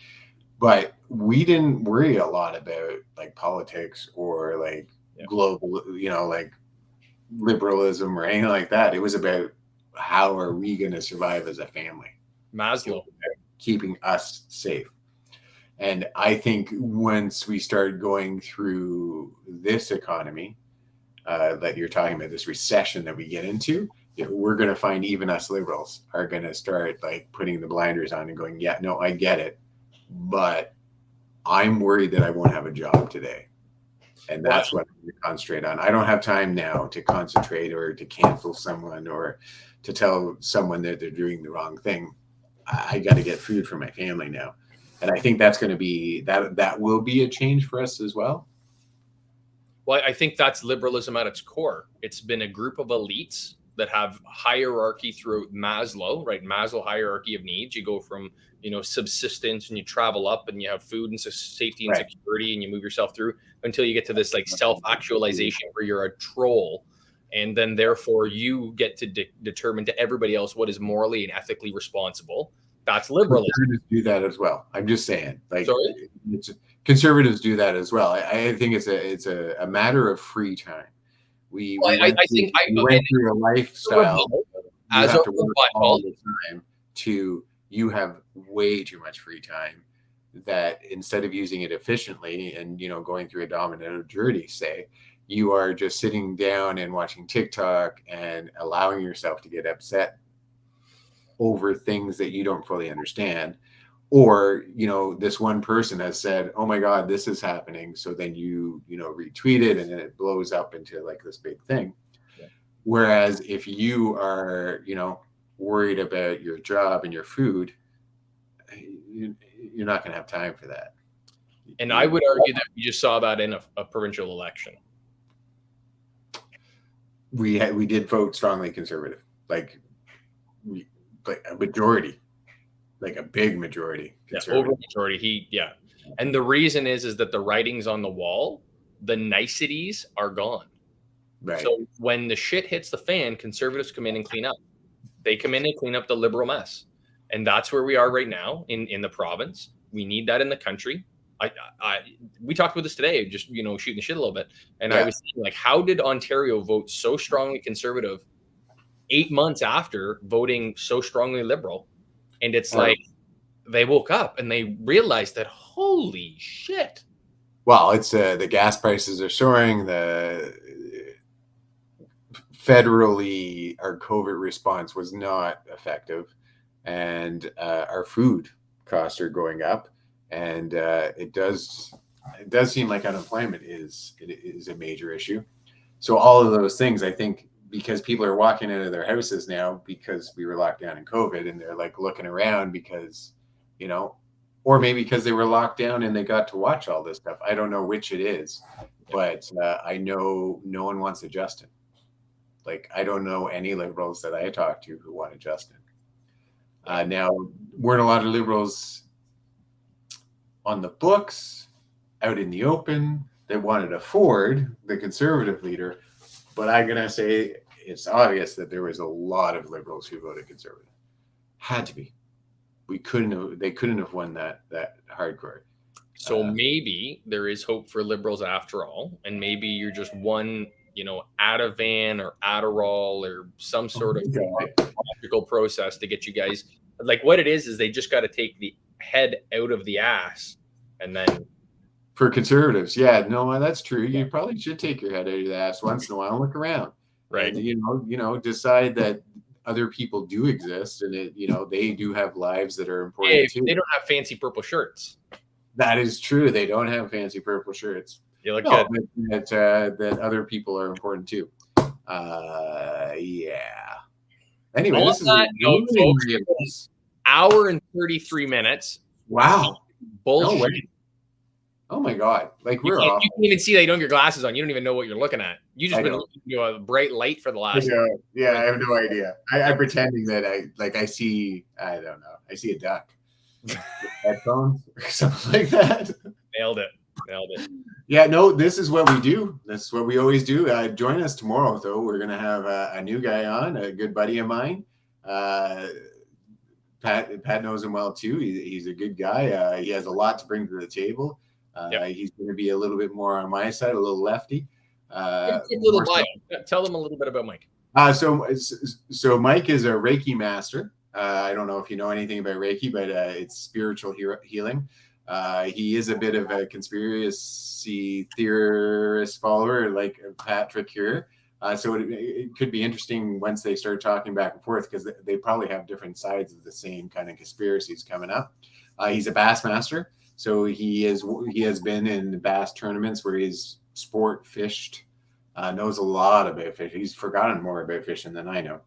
But we didn't worry a lot about like politics or like global, like liberalism or anything like that. It was about how are we going to survive as a family? Maslow. Keeping us safe. And I think once we start going through this economy that you're talking about, this recession that we get into, we're going to find even us liberals are going to start like putting the blinders on and going, yeah, no, I get it, but I'm worried that I won't have a job today. And that's what I'm going to concentrate on. I don't have time now to concentrate or to cancel someone or to tell someone that they're doing the wrong thing. I got to get food for my family now. And I think that's going to be, that will be a change for us as well. Well, I think that's liberalism at its core. It's been a group of elites that have hierarchy through Maslow, right? Maslow hierarchy of needs. You go from, subsistence, and you travel up, and you have food and safety and security, and you move yourself through until you get to this like self-actualization where you're a troll. And then therefore you get to determine to everybody else what is morally and ethically responsible. That's liberalism. Conservatives do that as well. I'm just saying, like, conservatives do that as well. I think it's a matter of free time. We went through a lifestyle. You have to work all the time to. You have way too much free time. That instead of using it efficiently and going through a domino journey, say, you are just sitting down and watching TikTok and allowing yourself to get upset over things that you don't fully understand. Or, this one person has said, oh my God, this is happening. So then you retweet it, and then it blows up into like this big thing. Yeah. Whereas if you are, worried about your job and your food, you're not going to have time for that. And I would argue that we just saw that in a provincial election. We did vote strongly conservative, like a majority, like a big majority. Over majority. And the reason is that the writing's on the wall, the niceties are gone. Right. So when the shit hits the fan, conservatives come in and clean up. They come in and clean up the liberal mess. And that's where we are right now in the province. We need that in the country. We talked about this today, just, shooting the shit a little bit. And I was thinking, like, how did Ontario vote so strongly conservative 8 months after voting so strongly liberal? And it's like they woke up and they realized that, holy shit. Well, it's the gas prices are soaring. Federally, our COVID response was not effective, and our food costs are going up, and it does seem like unemployment is a major issue. So all of those things, I think, because people are walking out of their houses now because we were locked down in COVID, and they're like looking around because, or maybe because they were locked down and they got to watch all this stuff. I don't know which it is, but I know no one wants a Justin. Like, I don't know any liberals that I talk to who want a Justin. Now, weren't a lot of liberals on the books, out in the open, that wanted a Ford, the conservative leader. But I'm going to say it's obvious that there was a lot of liberals who voted conservative. Had to be. They couldn't have won that hardcore. So maybe there is hope for liberals after all. And maybe you're just one, Ativan or Adderall or some sort of logical process to get you guys. Like, what it is they just got to take the head out of the ass, and then. For conservatives, that's true. You probably should take your head out of the ass once in a while and look around, right? And, decide that other people do exist, and they do have lives that are important too. They don't have fancy purple shirts. That is true. They don't have fancy purple shirts. You look good. That other people are important too. Anyway, this is hour and 33 minutes. Wow. Bullshit. No way. Oh my God. Like, you can't even see that you don't have your glasses on. You don't even know what you're looking at. You just been looking at a bright light for the last. Yeah, I have no idea. I'm pretending that I see, I don't know. I see a duck. Headphones or something like that. Nailed it. Yeah, no, this is what we do. This is what we always do. Join us tomorrow, though. We're going to have a new guy on, a good buddy of mine. Pat knows him well, too. He's a good guy. He has a lot to bring to the table. Yep. He's going to be a little bit more on my side, a little lefty. Tell them a little bit about Mike. So Mike is a Reiki master. I don't know if you know anything about Reiki, but it's spiritual healing. He is a bit of a conspiracy theorist follower, like Patrick here. So it could be interesting once they start talking back and forth, because they probably have different sides of the same kind of conspiracies coming up. He's a bass master, so he has been in bass tournaments where he's sport fished. Knows a lot about fishing. He's forgotten more about fishing than I know.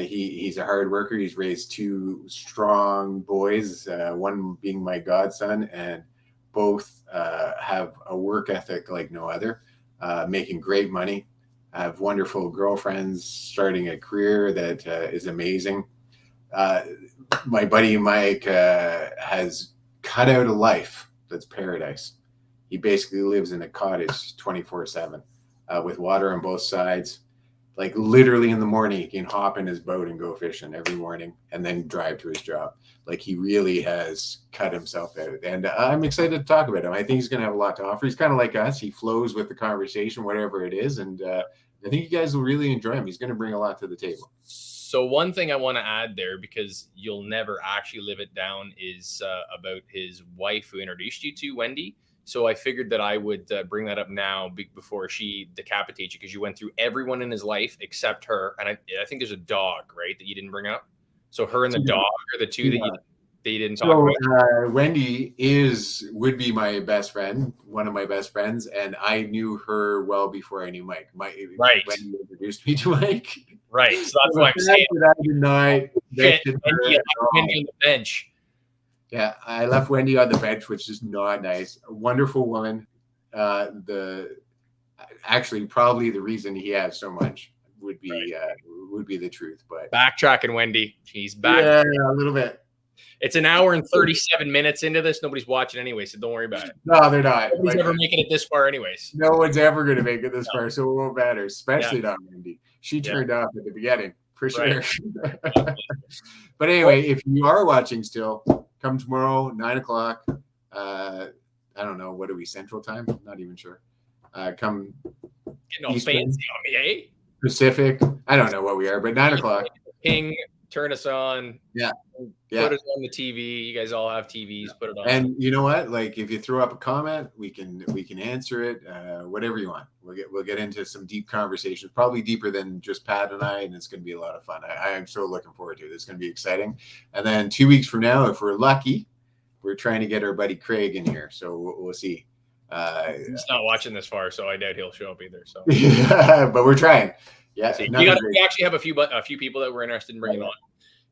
He's a hard worker. He's raised two strong boys, one being my godson, and both have a work ethic like no other, making great money, have wonderful girlfriends, starting a career that is amazing. My buddy Mike has cut out a life that's paradise. He basically lives in a cottage 24/7 with water on both sides. Like literally in the morning, he can hop in his boat and go fishing every morning and then drive to his job. Like he really has cut himself out. And I'm excited to talk about him. I think he's going to have a lot to offer. He's kind of like us. He flows with the conversation, whatever it is. And I think you guys will really enjoy him. He's going to bring a lot to the table. So one thing I want to add there, because you'll never actually live it down, is about his wife who introduced you to, Wendy. So I figured that I would bring that up now before she decapitates you, because you went through everyone in his life except her. And I think there's a dog, right, that you didn't bring up. So her and the dog are the two that you didn't talk about. Wendy would be my best friend, one of my best friends. And I knew her well before I knew Mike. Right. Wendy introduced me to Mike. Right. So that's why I'm saying. I did not Wendy on the bench. Yeah, I left Wendy on the bench, which is not nice. A wonderful woman. Actually, probably the reason he has so much would be the truth. But backtracking, Wendy, she's back. Yeah, a little bit. It's an hour and 37 minutes into this. Nobody's watching anyway, so don't worry about it. No, they're not. Nobody's ever making it this far, anyways. No one's ever going to make it this far, so it won't matter. Especially not Wendy. She turned off at the beginning for sure. But anyway, if you are watching still, come tomorrow, 9 o'clock. I don't know. What are we, Central Time? I'm not even sure. Come fancy on me, eh? Pacific. I don't know what we are, but 9 o'clock. Ping, turn us on. Yeah. Put us on the TV. You guys all have TVs. Put it on. And you know what? Like, if you throw up a comment, we can answer it. Whatever you want. We'll get into some deep conversations, probably deeper than just Pat and I, and it's going to be a lot of fun. I am so looking forward to it. It's going to be exciting. And then 2 weeks from now, if we're lucky, we're trying to get our buddy Craig in here. So we'll see. He's not watching this far, so I doubt he'll show up either. So, but we're trying. Yeah, we actually have a few people that we're interested in bringing on.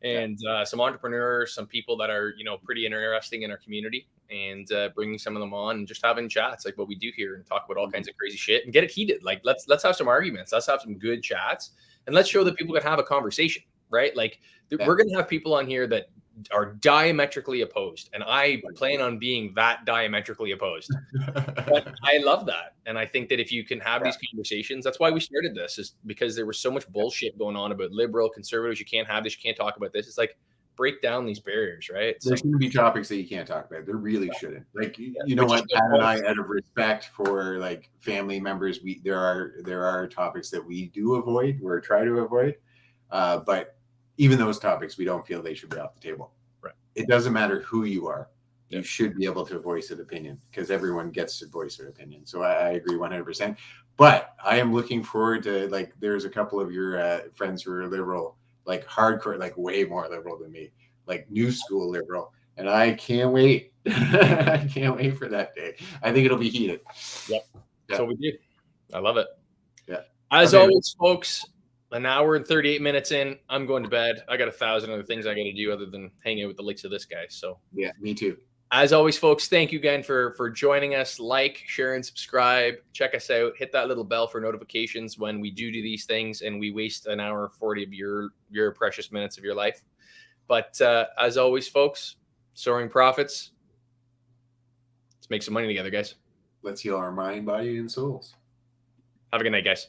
And some entrepreneurs, some people that are, pretty interesting in our community, and bringing some of them on and just having chats like what we do here and talk about all kinds of crazy shit and get it heated. Like, let's have some arguments. Let's have some good chats, and let's show that people can have a conversation, right? Like we're going to have people on here that are diametrically opposed, and I plan on being that diametrically opposed. But I love that, and I think that if you can have these conversations, that's why we started this, is because there was so much bullshit going on about liberal conservatives. You can't have this, you can't talk about this. It's like, break down these barriers, right? There's going to be topics that you can't talk about. There really shouldn't. Like, you know what, Pat and I, out of respect for like family members, there are topics that we do avoid, or try to avoid, but even those topics, we don't feel they should be off the table. Right. It doesn't matter who you are. You should be able to voice an opinion, because everyone gets to voice their opinion. So I agree 100%. But I am looking forward to, like, there's a couple of your friends who are liberal, like hardcore, like way more liberal than me, like new school liberal. And I can't wait. I can't wait for that day. I think it'll be heated. Yep. So we do. I love it. Yeah. As always, folks, an hour and 38 minutes in, I'm going to bed. I got 1,000 other things I got to do other than hang out with the likes of this guy. So yeah, me too. As always, folks, thank you again for joining us. Like, share, and subscribe. Check us out. Hit that little bell for notifications when we do these things and we waste an hour 40 of your precious minutes of your life. But as always, folks, Soaring Profits. Let's make some money together, guys. let's heal our mind, body, and souls. Have a good night, guys.